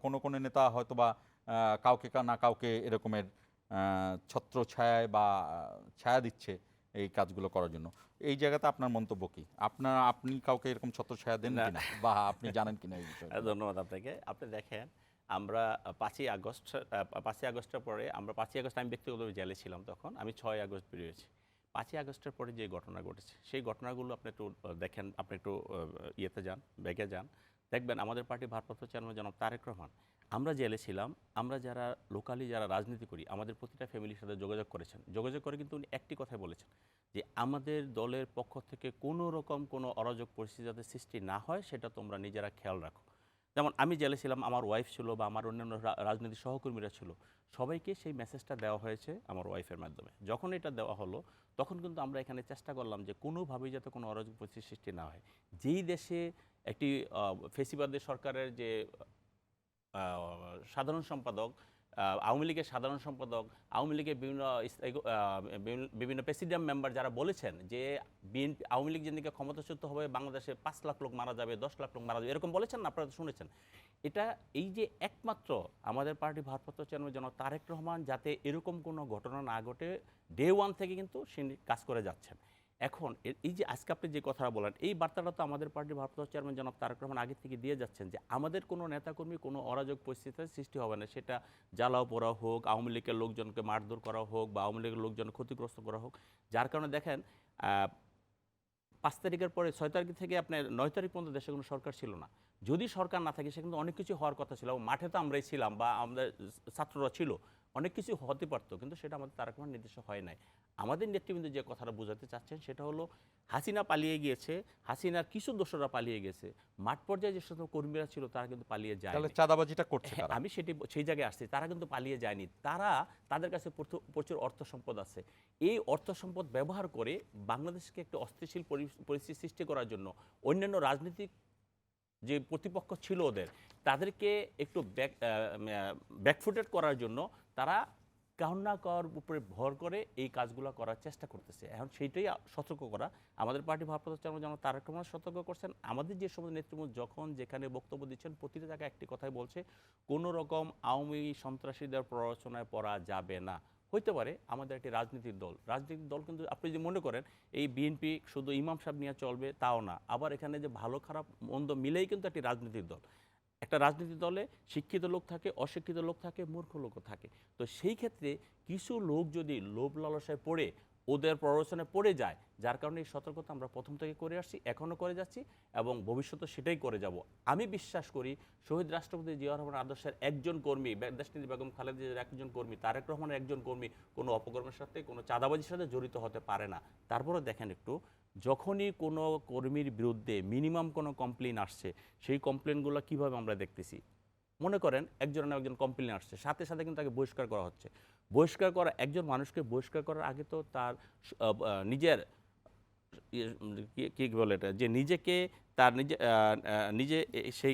কোনো নেতা হয়তো বা কাউকে না কাউকে এরকমের ছত্র ছায়ায় বা ছায়া দিচ্ছে এই কাজগুলো করার জন্য। এই জায়গাতে আপনার মন্তব্য কি? আপনি কাউকে এরকম ছত্র ছায়া দেন কিনা বা আপনি জানেন কিনা এই বিষয়ে? ধন্যবাদ আপনাকে। আপনি দেখেন, আমরা 5ই আগস্টের পরে আমরা 5ই আগস্ট আমি ব্যক্তিগতভাবে জেলে ছিলাম তখন। আমি 6ই আগস্ট বেরিয়েছি। 5ই আগস্টের পরে যে ঘটনা ঘটেছে, সেই ঘটনাগুলো আপনি একটু দেখেন, আপনি একটু ইয়েতে যান, ব্যাগে যান, দেখবেন আমাদের পার্টির ভারপ্রাপ্ত চেয়ারম্যান জনাব তারেক রহমান, আমরা জেলে ছিলাম, আমরা যারা লোকালি যারা রাজনীতি করি, আমাদের প্রতিটা ফ্যামিলির সাথে যোগাযোগ করেছেন। যোগাযোগ করে কিন্তু উনি একটি কথাই বলেছেন যে আমাদের দলের পক্ষ থেকে কোনো রকম কোনো অরাজক পরিস্থিতি যাতে সৃষ্টি না হয়, সেটা তোমরা নিজেরা খেয়াল রাখো। যেমন আমি জেলে ছিলাম, আমার ওয়াইফ ছিল বা আমার অন্যান্য রাজনৈতিক সহকর্মীরা ছিল, সবাইকে সেই মেসেজটা দেওয়া হয়েছে আমার ওয়াইফের মাধ্যমে। যখন এটা দেওয়া হলো, তখন কিন্তু আমরা এখানে চেষ্টা করলাম যে কোনোভাবেই যাতে কোনো অরাজক পরিস্থিতি সৃষ্টি না হয়। যেই দেশে একটি ফেসিবাদের সরকারের যে সাধারণ সম্পাদক, আওয়ামী লীগের সাধারণ সম্পাদক, আওয়ামী লীগের বিভিন্ন প্রেসিডিয়াম মেম্বার যারা বলেছেন যে বিএনপি আওয়ামী লীগ যেদিকে ক্ষমতাচ্যুত হবে বাংলাদেশে 5 লাখ লোক মারা যাবে, 10 লাখ লোক মারা যাবে, এরকম বলেছেন না, আপনারা তো শুনেছেন। এটা এই যে একমাত্র আমাদের পার্টি ভারপ্রাপ্ত চেয়ারম্যান জনাব তারেক রহমান যাতে এরকম কোনো ঘটনা না ঘটে, ডে ওয়ান থেকে কিন্তু সে কাজ করে যাচ্ছেন। এখন এই যে আজকে আপনি যে কথা বলেন, এই বার্তাটা তো আমাদের পার্টির ভারপ্রাপ্ত চেয়ারম্যান জনাব তারেক রহমান আগে থেকে দিয়ে যাচ্ছেন যে আমাদের কোনো নেতাকর্মী কোনো অরাজক পরিস্থিতির সৃষ্টি হবে না, সেটা জ্বালাও পোড়া হোক, আওয়ামী লীগের লোকজনকে মারধর করা হোক বা আওয়ামী লীগের লোকজন ক্ষতিগ্রস্ত করা হোক। যার কারণে দেখেন 5 তারিখের পরে 6 তারিখ থেকে আপনার 9 তারিখ পর্যন্ত দেশে কোনো সরকার ছিল না। যদি সরকার না থাকে সেখানে অনেক কিছু হওয়ার কথা ছিল, মাঠে তো আমরাই ছিলাম বা আমাদের ছাত্ররা ছিল, অনেক কিছু হতে পারতো, কিন্তু সেটা আমাদের তারেক রহমান নির্দেশ হয় নাই। আমাদের নেতৃবৃন্দ যে কথাটা বোঝাতে চাচ্ছেন সেটা হলো হাসিনা পালিয়ে গিয়েছে, হাসিনার কিছু দোষরা পালিয়ে গেছে, মাঠ পর্যায়ে যে সমস্ত কর্মীরা ছিল তারা কিন্তু পালিয়ে যায়। তাহলে চাঁদাবাজিটা করছে কারা? আমি সেই জায়গায় আসছি, তারা কিন্তু পালিয়ে যায়নি, তাদের কাছে প্রচুর অর্থ সম্পদ আছে। এই অর্থ সম্পদ ব্যবহার করে বাংলাদেশকে একটি অস্থিতিশীল পরিস্থিতি সৃষ্টি করার জন্য অন্যান্য রাজনৈতিক যে প্রতিপক্ষ ছিল ওদের, তাদেরকে একটু ব্যাকফুটেড করার জন্য তারা কার না কার উপরে ভর করে এই কাজগুলো করার চেষ্টা করতেছে। এখন সেইটাই সতর্ক করা। আমাদের পার্টি ভারপ্রাপ্ত চেয়ারম্যান যেমন তারেক রহমান সতর্ক করছেন, আমাদের যে সমস্ত নেতৃত্ব যখন যেখানে বক্তব্য দিচ্ছেন প্রতিটা জায়গায় একটি কথাই বলছে, কোনো রকম আওয়ামী সন্ত্রাসীদের প্ররোচনায় পড়া যাবে না। হইতে পারে আমাদের একটি রাজনৈতিক দল কিন্তু আপনি যদি মনে করেন এই বিএনপি শুধু ইমাম সাহেব নিয়ে চলবে, তাও না, আবার এখানে যে ভালো খারাপ মন্দ মিলেই কিন্তু একটি রাজনৈতিক দল। একটা রাজনৈতিক দলে শিক্ষিত লোক থাকে, অশিক্ষিত লোক থাকে, মূর্খ লোকও থাকে। তো সেই ক্ষেত্রে কিছু লোক যদি লোভ লালসায় পড়ে ওদের প্ররোচনায় পড়ে যায়, যার কারণে এই সতর্কতা আমরা প্রথম থেকে করে আসছি, এখনও করে যাচ্ছি এবং ভবিষ্যতে সেটাই করে যাব। আমি বিশ্বাস করি শহীদ রাষ্ট্রপতি জিয়াউর রহমান আদর্শের একজন কর্মী, দেশনেত্রী বেগম খালেদা জিয়ার একজন কর্মী, তারেক রহমানের একজন কর্মী কোনো অপকর্মের সাথে, কোনো চাঁদাবাজির সাথে জড়িত হতে পারে না। তারপরে দেখেন একটু, যখনই কোনো কর্মীর বিরুদ্ধে মিনিমাম কোনো কমপ্লেন আসছে, সেই কমপ্লেনগুলো কীভাবে আমরা দেখতেছি। মনে করেন একজন না একজন কমপ্লেন আসছে, সাথে সাথে কিন্তু তাকে বহিষ্কার করা হচ্ছে। বহিষ্কার করা, একজন মানুষকে বহিষ্কার করার আগে তো তার নিজের কি বলে এটা, যে নিজেকে তার নিজে সেই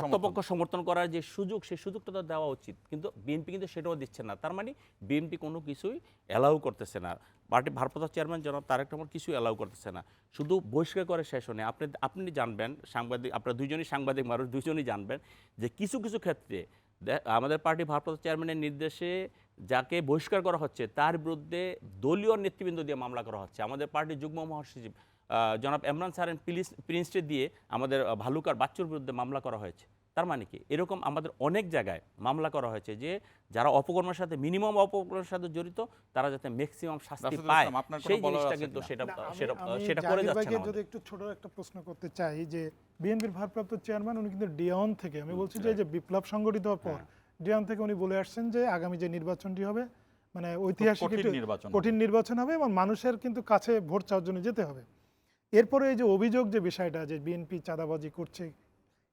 আত্মপক্ষ সমর্থন করার যে সুযোগ, সেই সুযোগটা তো দেওয়া উচিত, কিন্তু বিএনপি কিন্তু সেটাও দিচ্ছে না। তার মানে বিএনপি কোনো কিছুই অ্যালাউ করতেছে না, পার্টি ভারপ্রাপ্ত চেয়ারম্যান জনাব তারেক রহমান কিছুই অ্যালাউ করতেছে না, শুধু বহিষ্কার করে শেষ হয়নি। আপনি জানবেন, সাংবাদিক, আপনারা দুইজনই সাংবাদিক মানুষ, দুইজনই জানবেন যে কিছু কিছু ক্ষেত্রে আমাদের পার্টি ভারপ্রাপ্ত চেয়ারম্যানের নির্দেশে যাকে বহিষ্কার করা হচ্ছে তার বিরুদ্ধে দলীয় নেতৃবৃন্দ দিয়ে মামলা করা হচ্ছে। আমাদের পার্টির যুগ্ম মহাসচিব জনাব এমরান সারেন প্রিন্সটে দিয়ে আমাদের ভালুকার বাচ্চুর বিরুদ্ধে মামলা করা হয়েছে। তার মানে কি, এরকম আমাদের অনেক জায়গায় মামলা করা হয়েছে যে যারা অপকর্মের সাথে, মিনিমাম অপকর্মের সাথে জড়িত, তারা যাতে ম্যাক্সিমাম শাস্তি পায়, সেই জিনিসটা কিন্তু সেটা করে যাচ্ছে না। যদি একটু ছোট একটা প্রশ্ন করতে চাই, যে বিএনপির ভারপ্রাপ্ত চেয়ারম্যান উনি কিন্তু ডিয়ন থেকে, আমি বলছি যে বিপ্লব সংগঠিত হওয়ার পর ডিয়ন থেকে উনি বলে আসছেন যে আগামী যে নির্বাচনটি হবে মানে ঐতিহাসিক কঠিন নির্বাচন হবে এবং মানুষের কিন্তু কাছে ভোট চাওয়ার জন্য যেতে হবে। এরপরে এই যে অভিযোগ, যে বিষয়টা যে বিএনপি চাঁদাবাজি করছে,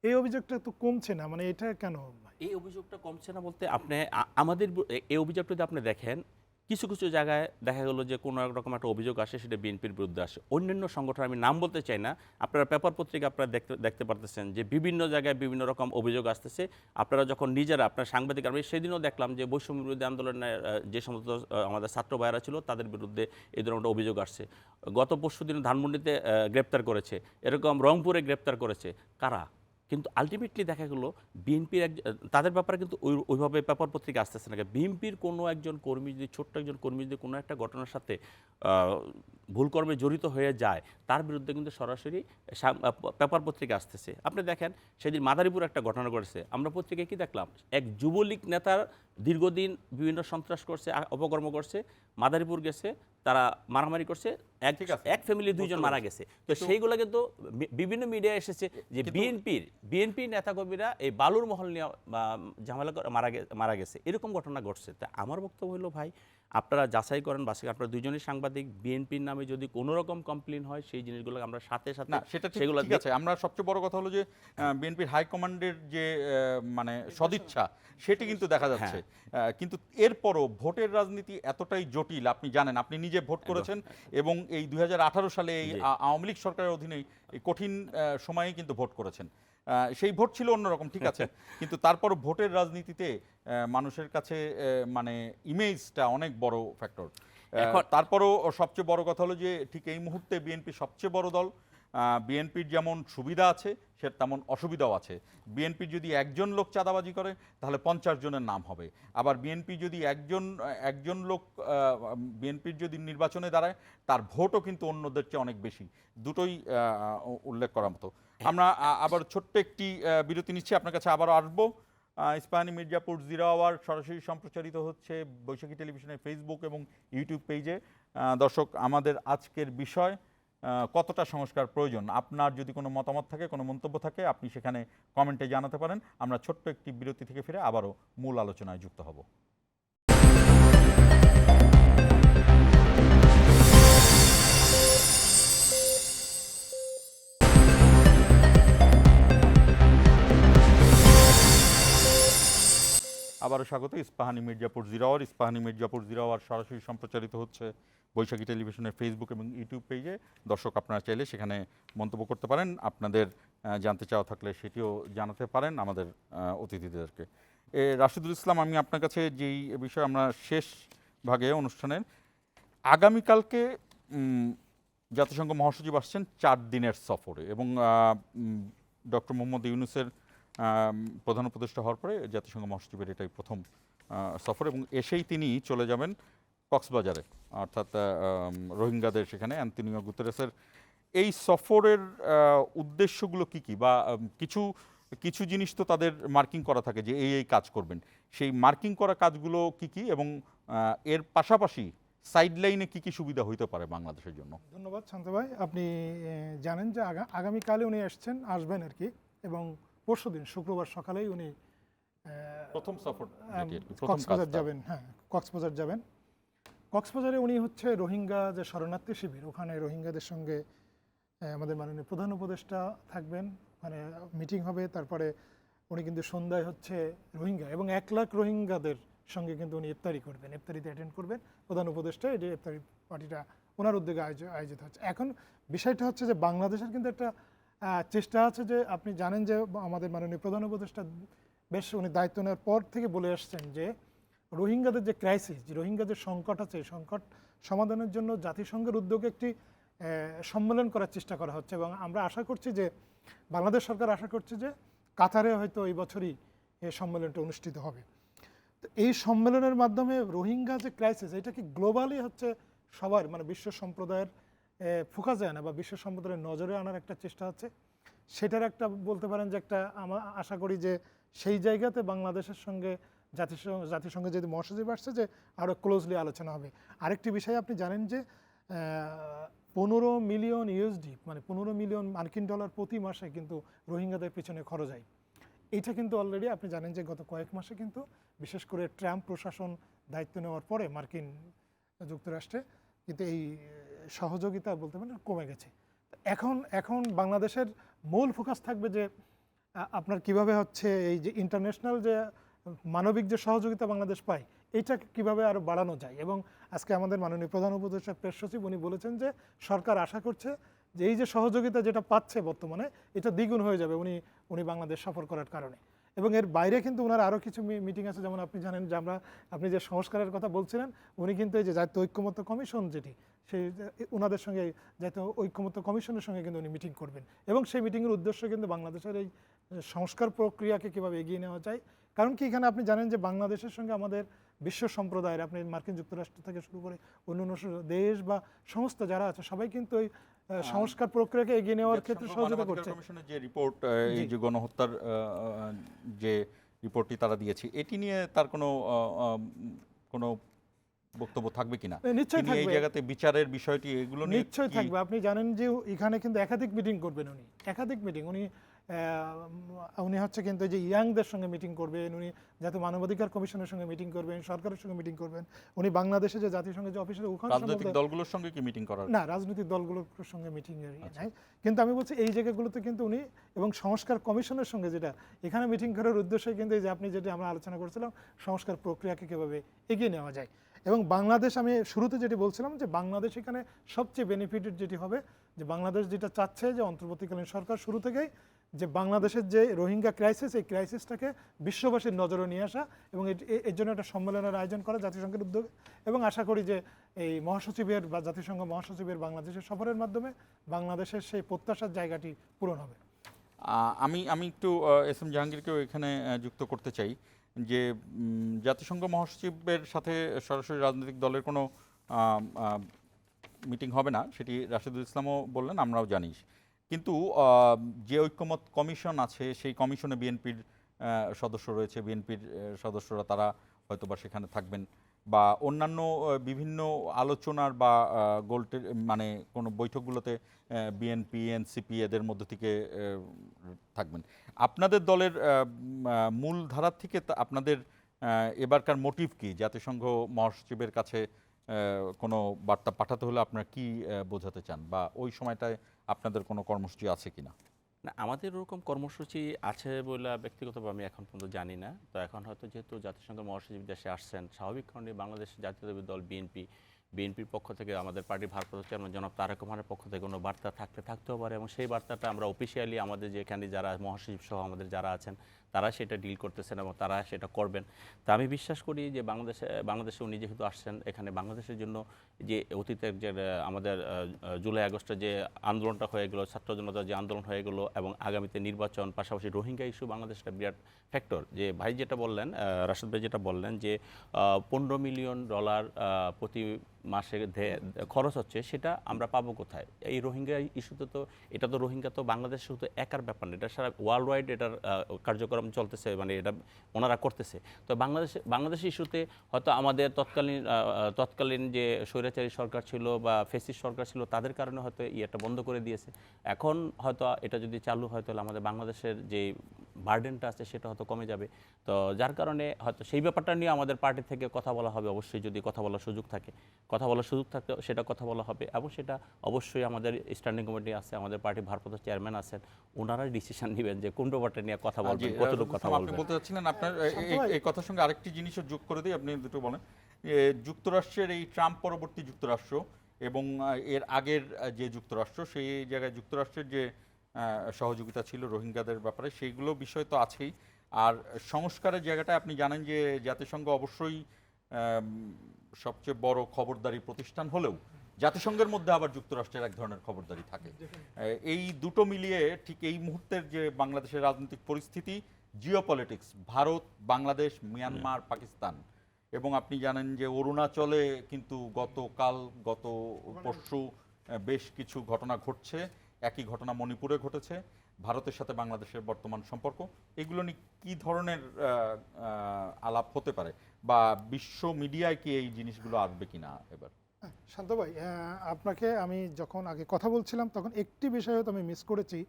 এই অভিযোগটা তো কমছে না, মানে এটা কেন? এই অভিযোগটা কমছে না বলতে, আপনি আমাদের এই অভিযোগটা যদি আপনি দেখেন, কিছু কিছু জায়গায় দেখা গেল যে কোনো রকম একটা অভিযোগ আসে, সেটা বিএনপির বিরুদ্ধে আসে। অন্যান্য সংগঠন, আমি নাম বলতে চাই না, আপনারা পেপার পত্রিকা আপনারা দেখতে পারতেছেন যে বিভিন্ন জায়গায় বিভিন্ন রকম অভিযোগ আসতেছে। আপনারা যখন নিজেরা, আপনার সাংবাদিক, আমি সেদিনও দেখলাম যে বৈষম্য বিরোধী আন্দোলনে যে সমস্ত আমাদের ছাত্র ভাইয়েরা ছিল, তাদের বিরুদ্ধে এই ধরনের অভিযোগ আসছে। গত পরশুদিন ধানমন্ডিতে গ্রেপ্তার করেছে, এরকম রংপুরে গ্রেপ্তার করেছে, কারা? কিন্তু আলটিমেটলি দেখা গেলো বিএনপির তাদের ব্যাপারে কিন্তু ওইভাবে পেপার পত্রিকা আসতেছে না। বিএনপির কোনো একজন কর্মী যদি, ছোট্ট একজন কর্মী যদি কোনো একটা ঘটনার সাথে ভুল কর্মে জড়িত হয়ে যায়, তার বিরুদ্ধে কিন্তু সরাসরি পেপার পত্রিকা আসতেছে। আপনি দেখেন সেদিন মাদারীপুর একটা ঘটনা ঘটেছে, আমরা পত্রিকায় কি দেখলাম, এক যুবলীগ নেতার দীর্ঘদিন বিভিন্ন সন্ত্রাস করছে, অপকর্ম করছে, মাদারীপুর গেছে, তারা মারামারি করছে, এক ফ্যামিলি দুইজন মারা গেছে। তো সেইগুলো কিন্তু বিভিন্ন মিডিয়ায় এসেছে যে বিএনপির নেতাকর্মীরা এই বালুর মহল নিয়ে ঝামেলা করে মারা গেছে, এরকম ঘটনা ঘটছে। তা আমার বক্তব্য হলো, ভাই আপনারা যাচাই করেন, বাসিক আপনারা দুইজনই সাংবাদিক, বিএনপির নামে যদি কোনো রকম কমপ্লেন হয়, সেই জিনিসগুলো আমরা সাথে সাথে সেগুলো ঠিক আছে। আমরা সবচেয়ে বড় কথা হলো যে বিএনপির হাইকমান্ডের যে মানে সদিচ্ছা, সেটি কিন্তু দেখা যাচ্ছে। কিন্তু এরপরও ভোটের রাজনীতি এতটাই জটিল, আপনি জানেন, আপনি নিজে ভোট করেছেন এবং এই 2018 সালে এই আওয়ামী লীগ সরকারের অধীনে এই কঠিন সময়ে কিন্তু ভোট করেছেন। সেই ভোট ছিল অন্যরকম, ঠিক আছে, কিন্তু তারপর ভোটের রাজনীতিতে মানুষের কাছে মানে ইমেজটা অনেক বড় ফ্যাক্টর। তারপরও সবচেয়ে বড় কথা হলো যে ঠিক এই মুহূর্তে বিএনপি সবচেয়ে বড় দল। বিএনপির যেমন সুবিধা আছে, সে তেমন অসুবিধাও আছে। বিএনপির যদি একজন লোক চাঁদাবাজি করে, তাহলে 50 জনের নাম হবে। আবার বিএনপি যদি একজন লোক বিএনপির যদি নির্বাচনে দাঁড়ায়, তার ভোটও কিন্তু অন্যদের চেয়ে অনেক বেশি। দুটোই উল্লেখ করার মতো। আমরা আবার ছোট্ট একটি বিরতি নিচ্ছি, আপনার কাছে আবারও আসবো। ইস্পাহানী মির্জাপুর 0 আওয়ার সরাসরি সম্প্রচারিত হচ্ছে বৈশাখী টেলিভিশনের ফেসবুক এবং ইউটিউব পেজে। দর্শক, আমাদের আজকের বিষয় কতটা সংস্কার প্রয়োজন। আপনার যদি কোনো মতামত থাকে, কোনো মন্তব্য থাকে, আপনি সেখানে কমেন্টে জানাতে পারেন। আমরা ছোট্ট একটি বিরতি থেকে ফিরে আবারও মূল আলোচনায় যুক্ত হব। আবারও স্বাগত ইস্পাহানী মির্জাপুর 0 আওয়ার। ইস্পাহানী মির্জাপুর 0 আওয়ার সরাসরি সম্প্রচারিত হচ্ছে বৈশাখী টেলিভিশনের ফেসবুক এবং ইউটিউব পেজে। দর্শক, আপনারা চাইলে সেখানে মন্তব্য করতে পারেন, আপনাদের জানতে চাওয়া থাকলে সেটিও জানাতে পারেন আমাদের অতিথিদেরকে। রাশিদুল ইসলাম, আমি আপনার কাছে যেই বিষয়, আমরা শেষ ভাগে অনুষ্ঠানের, আগামীকালকে জাতিসংঘ মহাসচিব আসছেন 4 দিনের সফরে এবং ডক্টর মোহাম্মদ ইউনূসের প্রধান উপদেষ্টা হওয়ার পরে জাতিসংঘ মহাসচিবের এটাই প্রথম সফর এবং এসেই তিনি চলে যাবেন কক্সবাজারে, অর্থাৎ রোহিঙ্গাদের সেখানে। অ্যান্তোনিও গুতেরেসের এই সফরের উদ্দেশ্যগুলো কি কি, বা কিছু জিনিস তো তাদের মার্কিং করা থাকে যে এই কাজ করবেন, সেই মার্কিং করা কাজগুলো কি কি, এবং এর পাশাপাশি সাইড লাইনে কি কি সুবিধা হইতে পারে বাংলাদেশের জন্য? ধন্যবাদ শান্ত ভাই। আপনি জানেন যে আগামীকালে উনি আসবেন আর কি, এবং পরশুদিন শুক্রবার সকালেই উনি প্রথম সফর যেটি আর কি, প্রথম কক্সবাজার কাজটা। যাবেন। হ্যাঁ, কক্সবাজার যাবেন। কক্সবাজারে উনি হচ্ছে রোহিঙ্গা যে শরণার্থী শিবির, ওখানে রোহিঙ্গাদের সঙ্গে আমাদের মাননীয় প্রধান উপদেষ্টা থাকবেন, ওখানে মিটিং হবে। তারপরে উনি কিন্তু সন্ধ্যায় হচ্ছে রোহিঙ্গা এবং 1 লাখ রোহিঙ্গাদের সঙ্গে কিন্তু উনি ইফতারি করবেন, ইফতারিতে অ্যাটেন্ড করবেন প্রধান উপদেষ্টা। এই যে ইফতারি পার্টিটা ওনার উদ্যোগে আয়োজিত হচ্ছে। এখন বিষয়টা হচ্ছে যে বাংলাদেশের কিন্তু একটা চেষ্টা আছে, যে আপনি জানেন যে আমাদের মাননীয় প্রধান উপদেষ্টা বেশ উনি দায়িত্ব নেওয়ার পর থেকে বলে আসছেন যে রোহিঙ্গাদের যে ক্রাইসিস, যে রোহিঙ্গাদের সংকট আছে, এই সংকট সমাধানের জন্য জাতিসংঘের উদ্যোগে একটি সম্মেলন করার চেষ্টা করা হচ্ছে। এবং আমরা আশা করছি যে বাংলাদেশ সরকার আশা করছে যে কাতারে হয়তো এই বছরই এই সম্মেলনটা অনুষ্ঠিত হবে। তো এই সম্মেলনের মাধ্যমে রোহিঙ্গা যে ক্রাইসিস, এটা কি গ্লোবালি হচ্ছে সবার মানে বিশ্ব সম্প্রদায়ের ফোকাসে আনা বা বিশ্ব সম্প্রদায়ের নজরে আনার একটা চেষ্টা হচ্ছে। সেটার একটা বলতে পারেন যে একটা আশা করি যে সেই জায়গাতে বাংলাদেশের সঙ্গে জাতিসংঘে যদি মহাসচিব আসছে যে আরও ক্লোজলি আলোচনা হবে। আরেকটি বিষয় আপনি জানেন যে 15 মিলিয়ন ইউএসডি মানে 15 মিলিয়ন মার্কিন ডলার প্রতি মাসে কিন্তু রোহিঙ্গাদের পিছনে খরচ হয়। এইটা কিন্তু অলরেডি আপনি জানেন যে গত কয়েক মাসে কিন্তু বিশেষ করে ট্রাম্প প্রশাসন দায়িত্ব নেওয়ার পরে মার্কিন যুক্তরাষ্ট্রে কিন্তু এই সহযোগিতা বলতে পারেন কমে গেছে। এখন বাংলাদেশের মূল ফোকাস থাকবে যে আপনার কিভাবে হচ্ছে এই যে ইন্টারন্যাশনাল যে মানবিক যে সহযোগিতা বাংলাদেশ পায়, এইটা কিভাবে আরও বাড়ানো যায়। এবং আজকে আমাদের মাননীয় প্রধান উপদেষ্টা প্রেস সচিব উনি বলেছেন যে সরকার আশা করছে যে এই যে সহযোগিতা যেটা পাচ্ছে বর্তমানে, এটা দ্বিগুণ হয়ে যাবে উনি বাংলাদেশ সফর করার কারণে। এবং এর বাইরে কিন্তু ওনার আরও কিছু মিটিং আছে, যেমন আপনি জানেন যে আপনি যে সংস্কারের কথা বলছিলেন, উনি কিন্তু এই যে জাতীয় ঐক্যমত্য কমিশন যেটি, সেই ওনাদের সঙ্গে জাতীয় ঐক্যমত্য কমিশনের সঙ্গে কিন্তু উনি মিটিং করবেন। এবং সেই মিটিংয়ের উদ্দেশ্য কিন্তু বাংলাদেশের এই সংস্কার প্রক্রিয়াকে কীভাবে এগিয়ে নেওয়া যায়। কারণ কি এখানে আপনি জানেন যে বাংলাদেশের সঙ্গে আমাদের বিশ্ব সম্প্রদায়ের, আপনি মার্কিন যুক্তরাষ্ট্র থেকে শুরু করে অন্যান্য দেশ বা সংস্থা যারা আছে সবাই কিন্তু এই সংস্কার প্রক্রিয়াকে এগিয়ে নেওয়ার ক্ষেত্রে সহযোগিতা করছে। কমিশনের যে রিপোর্ট, এই যে গণহত্যার যে রিপোর্টটি তারা দিয়েছে, এটি নিয়ে তার কোনো বক্তব্য থাকবে কিনা? নিশ্চয়ই তিনি এই থাকবে। জায়গাতে বিচারের বিষয়টি এগুলো নিয়ে নিশ্চয়ই থাকবে। আপনি জানেন যে এখানে কিন্তু একাধিক মিটিং করবেন উনি, একাধিক মিটিং উনি হচ্ছে কিন্তু যে ইয়াংদের সঙ্গে মিটিং করবেন, উনি জাতীয় মানবাধিকার কমিশনের সঙ্গে মিটিং করবেন, সরকারের সঙ্গে মিটিং করবেন, উনি বাংলাদেশে যে জাতিসংঘের যে অফিসে ওখানে রাজনৈতিক দলগুলোর সঙ্গে কি মিটিং করার? না, রাজনৈতিক দলগুলোর সঙ্গে মিটিং নাই। কিন্তু আমি বলছি এই জায়গাগুলোতে কিন্তু উনি এবং সংস্কার কমিশনের সঙ্গে যেটা এখানে মিটিং করার উদ্দেশ্যে কিন্তু এই যে আপনি যেটা আমরা আলোচনা করছিলাম সংস্কার প্রক্রিয়াকে কীভাবে এগিয়ে নেওয়া যায়। এবং বাংলাদেশ, আমি শুরুতে যেটি বলছিলাম যে বাংলাদেশ এখানে সবচেয়ে বেনিফিটেড যেটি হবে, যে বাংলাদেশ যেটা চাচ্ছে যে অন্তর্বর্তীকালীন সরকার শুরু থেকেই যে বাংলাদেশের যে রোহিঙ্গা ক্রাইসিস, এই ক্রাইসিসটাকে বিশ্ববাসীর নজরে নিয়ে আসা এবং এর জন্য একটা সম্মেলনের আয়োজন করা জাতিসংঘের উদ্যোগে। এবং আশা করি যে এই মহাসচিবের বা জাতিসংঘ মহাসচিবের বাংলাদেশের সফরের মাধ্যমে বাংলাদেশের সেই প্রত্যাশার জায়গাটি পূরণ হবে। আমি একটু এস এম জাহাঙ্গীরকেও এখানে যুক্ত করতে চাই যে জাতিসংঘ মহাসচিবের সাথে সরাসরি রাজনৈতিক দলের কোনো মিটিং হবে না, সেটি রাশেদুল ইসলামও বললেন, আমরাও জানি। কিন্তু যে ঐক্যমত কমিশন আছে সেই কমিশনে বিএনপির সদস্য রয়েছে, বিএনপির সদস্যরা তারা হয়তোবা সেখানে থাকবেন, বা অন্যান্য বিভিন্ন আলোচনার বা মানে কোনো বৈঠকগুলোতে বিএনপি, এনসিপি এদের মধ্য থেকে থাকবেন। আপনাদের দলের মূল ধারার থেকে আপনাদের এবারকার মোটিভ কি? জাতিসংঘ মহাসচিবের কাছে কোনো বার্তা পাঠাতে হলে আপনারা কি বোঝাতে চান, বা ওই সময়টায় আপনাদের কোনো কর্মসূচি আছে কিনা? না, আমাদের ওরকম কর্মসূচি আছে বলে ব্যক্তিগতভাবে আমি এখন পর্যন্ত জানি না। তো এখন হয়তো যেহেতু জাতিসংঘ মহাসচিব দেশে আসছেন, স্বাভাবিক কারণে বাংলাদেশ জাতীয়তাবাদী দল বিএনপির পক্ষ থেকে আমাদের পার্টির ভারপ্রাপ্ত চেয়ারম্যান জনাব তারেক রহমানের পক্ষ থেকে কোনো বার্তা থাকতেও পারে, এবং সেই বার্তাটা আমরা অফিসিয়ালি আমাদের যেখানে যারা মহাসচিব সহ আমাদের যারা আছেন তারা সেটা ডিল করতেছেন এবং তারা সেটা করবেন। তা আমি বিশ্বাস করি যে বাংলাদেশে উনি যেহেতু আসছেন, এখানে বাংলাদেশের জন্য যে অতীতের যে আমাদের জুলাই আগস্টে যে আন্দোলনটা হয়ে গেলো, ছাত্র জনতার যে আন্দোলন হয়ে গেলো, এবং আগামীতে নির্বাচন, পাশাপাশি রোহিঙ্গা ইস্যু বাংলাদেশটা বিরাট ফ্যাক্টর। যে ভাই যেটা বললেন, রাশেদ ভাই যেটা বললেন যে $15 মিলিয়ন প্রতি মাসে খরচ হচ্ছে, সেটা আমরা পাবো কোথায়? এই রোহিঙ্গা ইস্যুতে তো এটা তো রোহিঙ্গা তো বাংলাদেশ শুধু একার ব্যাপার না, এটা সারা ওয়ার্ল্ড ওয়াইড এটার কার্যকর কার্যক্রম চলতেছে, মানে এটা ওনারা করতেছে। তো বাংলাদেশ ইস্যুতে হয়তো আমাদের তৎকালীন যে স্বৈরাচারী সরকার ছিল বা ফেসিস্ট সরকার ছিল, তাদের কারণে হয়তো এটা বন্ধ করে দিয়েছে। এখন হয়তো এটা যদি চালু হয় তাহলে আমাদের বাংলাদেশের যে বার্ডেনটা আছে সেটা হয়তো কমে যাবে। তো যার কারণে হয়তো সেই ব্যাপারটা নিয়ে আমাদের পার্টি থেকে কথা বলা হবে। অবশ্যই যদি কথা বলার সুযোগ থাকে, সেটা কথা বলা হবে, এবং সেটা অবশ্যই আমাদের স্ট্যান্ডিং কমিটি আছে, আমাদের পার্টি ভারপ্রাপ্ত চেয়ারম্যান আছেন, ওনারাই ডিসিশন নেবেন যে কোন ব্যাপারটা নিয়ে কথা বলবেন, কতটুকু কথা আপনি বলবেন। বলতে চাচ্ছিলেন আপনার এই কথার সঙ্গে আরেকটি জিনিসও যোগ করে দিই, আপনি দুটো বলেন। যুক্তরাষ্ট্রের এই ট্রাম্প পরবর্তী যুক্তরাষ্ট্র এবং এর আগের যে যুক্তরাষ্ট্র, সেই জায়গায় যুক্তরাষ্ট্রের যে সহযোগিতা ছিল রোহিঙ্গাদের ব্যাপারে, সেইগুলো বিষয় তো আছেই। আর সংস্কারের জায়গাটা আপনি জানেন যে জাতিসংঘ অবশ্যই সবচেয়ে বড় খবরদারি প্রতিষ্ঠান হলেও জাতিসংঘের মধ্যে আবার যুক্তরাষ্ট্রের এক ধরনের খবরদারি থাকে। এই দুটো মিলিয়ে ঠিক এই মুহূর্তের যে বাংলাদেশের রাজনৈতিক পরিস্থিতি, জিওপলিটিক্স, ভারত, বাংলাদেশ, মিয়ানমার, পাকিস্তান, এবং আপনি জানেন যে অরুণাচলে কিন্তু গত পরশু বেশ কিছু ঘটনা ঘটছে, একই ঘটনা মণিপুরে ঘটেছে। ভারতের সাথে বাংলাদেশের বর্তমান সম্পর্ক, এগুলো নিয়ে কী ধরনের আলাপ হতে পারে, বা বিশ্ব মিডিয়ায় কি এই জিনিসগুলো আসবে কিনা এবার? শান্ত ভাই, আপনাকে আমি যখন আগে কথা বলছিলাম তখন একটি বিষয় হয়তো আমি মিস করেছি,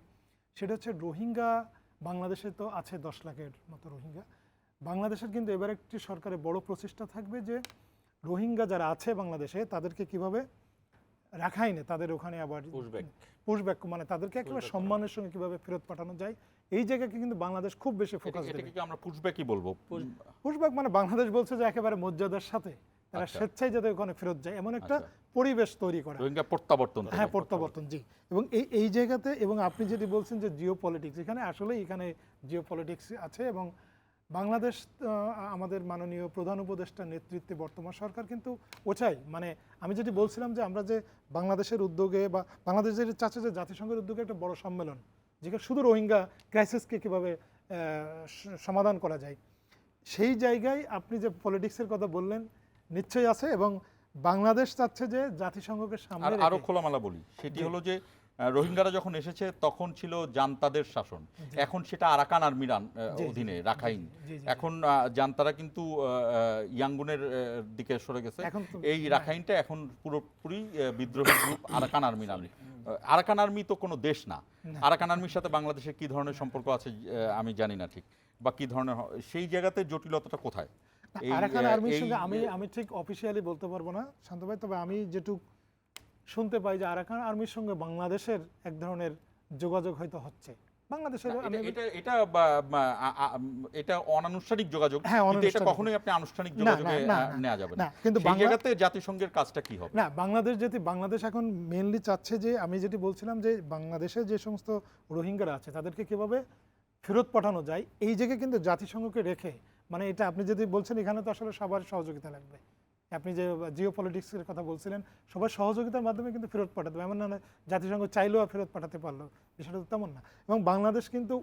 সেটা হচ্ছে রোহিঙ্গা। বাংলাদেশে তো আছে 10 লাখের মতো রোহিঙ্গা। বাংলাদেশের কিন্তু এবার একটি সরকারের বড় প্রচেষ্টা থাকবে যে রোহিঙ্গা যারা আছে বাংলাদেশে তাদেরকে কিভাবে রাখাইনে তাদের ওখানে আবার পুশব্যাক, মানে তাদেরকে একেবারে সম্মানের সঙ্গে কিভাবে ফেরত পাঠানো যায়, এই জায়গাকে কিন্তু বাংলাদেশ খুব বেশি ফোকাস দেবে। এটাকে কি আমরা পুশব্যাকই বলবো? পুশব্যাক মানে বাংলাদেশ বলছে যে একেবারে মর্যাদার সাথে তারা স্বেচ্ছায় যাতে ওখানে ফেরত যায় এমন একটা পরিবেশ তৈরি করা। রোহিঙ্গা প্রত্যাবর্তন। হ্যাঁ, প্রত্যাবর্তন, জি। এবং এই জায়গাতে, এবং আপনি যদি বলছেন যে জিও পলিটিক্স, এখানে আসলে এখানে জিও পলিটিক্স আছে। এবং বাংলাদেশ, আমাদের মাননীয় প্রধান উপদেষ্টার নেতৃত্বে বর্তমান সরকার কিন্তু ওচাই, মানে আমি যেটি বলছিলাম যে আমরা যে বাংলাদেশের উদ্যোগে বা বাংলাদেশের চাচ্ছে যে জাতিসংঘের উদ্যোগে একটা বড় সম্মেলন, যেখানে শুধু রোহিঙ্গা ক্রাইসিসকে কীভাবে সমাধান করা যায়, সেই জায়গায় আপনি যে পলিটিক্সের কথা বললেন নিশ্চয়ই আছে। এবং বাংলাদেশ চাচ্ছে যে জাতিসংঘকে সামনে আরো খোলামেলা বলি, সেটি হলো যে রোহিঙ্গারা যখন এসেছে তখন ছিল জান্তাদের শাসন, এখন সেটা আরাকান আর্মির অধীনে রাখাইন। এখন জান্তারা কিন্তু ইয়াঙ্গুনের দিকে সরে গেছে, এই রাখাইনটা এখন পুরোপুরি বিদ্রোহী গ্রুপ আরাকান আর্মির নামে। আরাকান আর্মি তো কোনো দেশ না। আরাকান আর্মির সাথে বাংলাদেশের কি ধরনের সম্পর্ক আছে আমি জানি না ঠিক, বা কি ধরনের, সেই জায়গাতে জটিলতাটা কোথায়? আরাকান আর্মির সঙ্গে আমি ঠিক অফিসিয়ালি বলতে পারবো না শান্ত ভাই, তবে আমি যেটুকু শুনতে পাই যে আরাকান আর্মির সঙ্গে বাংলাদেশের এক ধরনের যোগাযোগ হয়তো হচ্ছে। বাংলাদেশের এটা অনানুষ্ঠানিক যোগাযোগ, এটা কখনোই আপনি আনুষ্ঠানিক যোগাযোগে নেওয়া যাবে না। কিন্তু সেই জায়গাতে জাতিসংঘের কাজটা কি হবে? না, বাংলাদেশ এখন মেইনলি চাচ্ছে যে, আমি যেটি বলছিলাম যে বাংলাদেশে যে সমস্ত রোহিঙ্গারা আছে তাদেরকে কিভাবে ফেরত পাঠানো যায়, এই জায়গায় কিন্তু জাতিসংঘকে রেখে, মানে এটা আপনি যদি বলছেন এখানে তো আসলে সবার সহযোগিতা লাগবে। আপনি যে জিও পলিটিক্সের কথা বলছিলেন, সবার সহযোগিতার মাধ্যমে কিন্তু ফেরত পাঠাতে হবে, এমন না জাতিসংঘ চাইলেও ফেরত পাঠাতে পারলো, বিষয়টা তো তেমন না। এবং বাংলাদেশ কিন্তু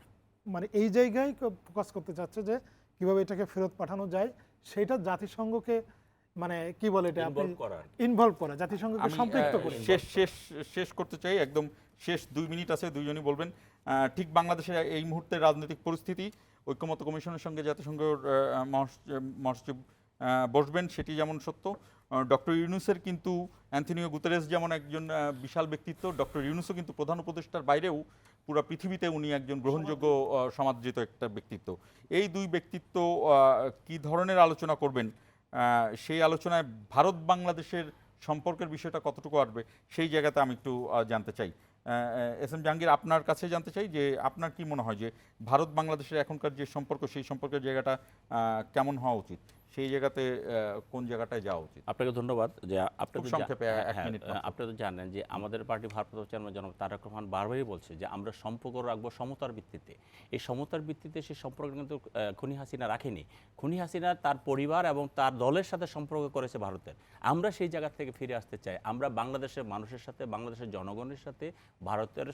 মানে এই জায়গায় ফোকাস করতে চাচ্ছে যে কিভাবে এটাকে ফেরত পাঠানো যায়, সেটা জাতিসংঘকে মানে কি বলে এটা ইনভলভ করা, জাতিসংঘকে সম্পৃক্ত করে। শেষ করতে চাই, একদম শেষ 2 মিনিট আছে, দুইজনই বলবেন ঠিক বাংলাদেশের এই মুহূর্তে রাজনৈতিক পরিস্থিতি, ঐক্যমত্য কমিশনের সঙ্গে জাতিসংঘের মহাসচিব বসবেন, সেটি যেমন সত্য। ডক্টর ইউনূসের কিন্তু, অ্যান্থনিও গুতেরেস যেমন একজন বিশাল ব্যক্তিত্ব, ডক্টর ইউনূসও কিন্তু প্রধান উপদেষ্টার বাইরেও পুরো পৃথিবীতে উনি একজন গ্রহণযোগ্য সমাদৃত একটা ব্যক্তিত্ব। এই দুই ব্যক্তিত্ব কি ধরনের আলোচনা করবেন, সেই আলোচনায় ভারত বাংলাদেশের সম্পর্কের বিষয়টা কতটুকু আসবে, সেই জায়গাতে আমি একটু জানতে চাই। এস এম জাহাঙ্গীর, আপনার কাছে জানতে চাই যে আপনার কি মনে হয় যে ভারত বাংলাদেশের এখনকার যে সম্পর্ক, সেই সম্পর্কের জায়গাটা কেমন হওয়া উচিত, সেই জায়গাতে কোন জায়গাটায় যাওয়া উচিত? আপনাকে ধন্যবাদ। যে আপনি তো জানেন যে আমাদের পার্টি ভারপ্রাপ্ত চেয়ারম্যান জনাব তারেক রহমান বারবারই বলছে যে আমরা সম্পর্ক রাখবো সমতার ভিত্তিতে। এই সমতার ভিত্তিতে সেই সম্পর্ক কিন্তু খুনি হাসিনা রাখেনি। খুনি হাসিনা তার পরিবার এবং তার দলের সাথে সম্পর্ক করেছে ভারতের। আমরা সেই জায়গা থেকে ফিরে আসতে চাই। আমরা বাংলাদেশের মানুষের সাথে, বাংলাদেশের জনগণের সাথে ভারতের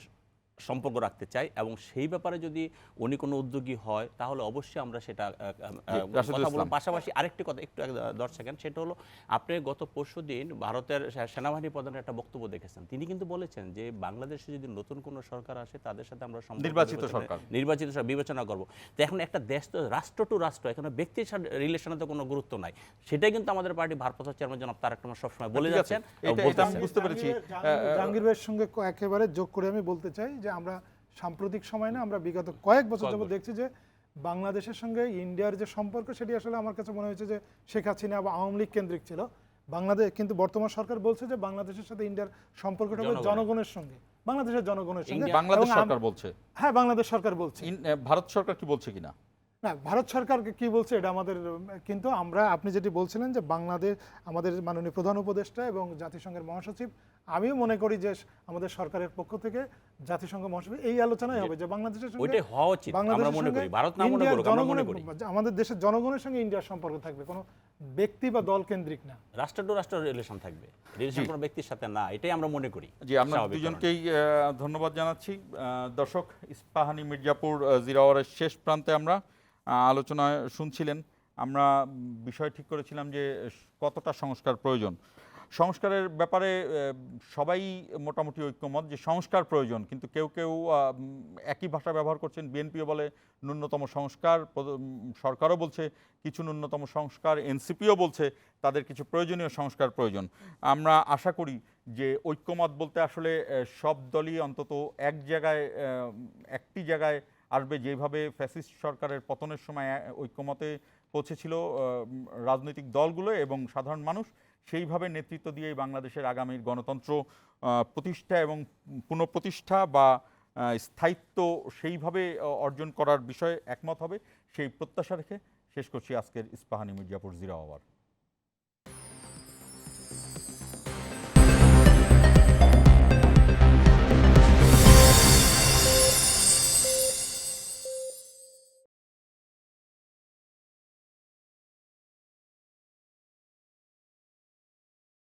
সম্পর্ক রাখতে চাই, এবং সেই ব্যাপারে যদি উনি কোনো উদ্যোগী হয় তাহলে অবশ্যই আমরা সেটা রাশেদুল কথা বলব। ইসলাম। পাশাপাশি আরেকটি কথা, একটু 10 সেকেন্ড, সেটা হলো আপনি গত পরশুদিন ভারতের সেনাবাহিনী প্রধানের একটা বক্তব্য দেখেছেন। তিনি কিন্তু বলেছেন যে বাংলাদেশে যদি নতুন কোনো সরকার আসে তাদের সাথে আমরা নির্বাচিত সরকার বিবেচনা করব। তো এখন একটা দেশ তো রাষ্ট্র টু রাষ্ট্র, এখানে ব্যক্তির রিলেশনে তো কোনো গুরুত্ব নাই। সেটাই কিন্তু আমাদের পার্টি ভারপ্রাপ্ত চেয়ারম্যান জনাব তারেক রহমান সবসময় বলে ঠিক আছে, যাচ্ছেন। এটা আমি বুঝতে পেরেছি। জাহাঙ্গীর ভাইয়ের সঙ্গে একেবারে যোগ করে আমি বলতে চাই যে আমরা সাম্প্রতিক সময় না, আমরা বিগত কয়েক বছর যাবত দেখছি যে বাংলাদেশের সঙ্গে ইন্ডিয়ার যে সম্পর্ক, সেটি আসলে আমার কাছে মনে হয়েছে যে শেখ হাসিনা বা আওয়ামী লীগ কেন্দ্রিক ছিল। বাংলাদেশ কিন্তু বর্তমান সরকার বলছে যে বাংলাদেশের সাথে ইন্ডিয়ার সম্পর্কটা হবে জনগণের সঙ্গে, বাংলাদেশের জনগণের সঙ্গে। বাংলাদেশ এবং সরকার বলছে, হ্যাঁ বাংলাদেশ সরকার বলছে। ভারত সরকার কি বলছে কিনা না, ভারত সরকারকে কি বলছে এটা আমাদের, কিন্তু আমরা, আপনি যেটি বলছিলেন যে বাংলাদেশ, আমাদের মাননীয় প্রধান উপদেষ্টা এবং জাতিসংঘের মহাসচিব, আমিও মনে করি যে আমাদের সরকারের পক্ষ থেকে জাতিসংঘ মহাসচিব এই আলোচনাই হবে যে বাংলাদেশের সঙ্গে, ওইটাই হওয়া উচিত আমরা মনে করি, ভারত না মনে করুক, আমরা মনে করি আমাদের দেশের জনগণের সঙ্গে ইন্ডিয়ার সম্পর্ক থাকবে, কোনো ব্যক্তি বা দল কেন্দ্রিক না, রাষ্ট্র টু রাষ্ট্র রিলেশন থাকবে, রিলেশন কোনো ব্যক্তির সাথে না, এটাই আমরা মনে করি। জি, আমরা দুজনকেই ধন্যবাদ জানাচ্ছি। দর্শক, ইস্পাহানি মির্জাপুর জিরো আওয়ারের শেষ প্রান্তে আমরা আলোচনায় শুনছিলেন। আমরা বিষয় ঠিক করেছিলাম যে কতটা সংস্কার প্রয়োজন। সংস্কারের ব্যাপারে সবাই মোটামুটি ঐক্যমত যে সংস্কার প্রয়োজন, কিন্তু কেউ কেউ একই ভাষা ব্যবহার করছেন। বিএনপিও বলে ন্যূনতম সংস্কার, সরকারও বলছে কিছু ন্যূনতম সংস্কার, এনসিপিও বলছে তাদের কিছু প্রয়োজনীয় সংস্কার প্রয়োজন। আমরা আশা করি যে ঐক্যমত বলতে আসলে সব দলই অন্তত একটি জায়গায় আসবে। যেভাবে ফ্যাসিস্ট সরকারের পতনের সময় ঐক্যমতে পৌঁছেছিল রাজনৈতিক দলগুলো এবং সাধারণ মানুষ, সেইভাবে নেতৃত্ব দিয়েই বাংলাদেশের আগামীর গণতন্ত্র প্রতিষ্ঠা এবং পুনঃপ্রতিষ্ঠা বা স্থায়িত্ব সেইভাবে অর্জন করার বিষয়ে একমত হবে। সেই প্রত্যাশা রেখে শেষ করছি আজকের ইস্পাহানি মির্জাপুর জিরো আওয়ার।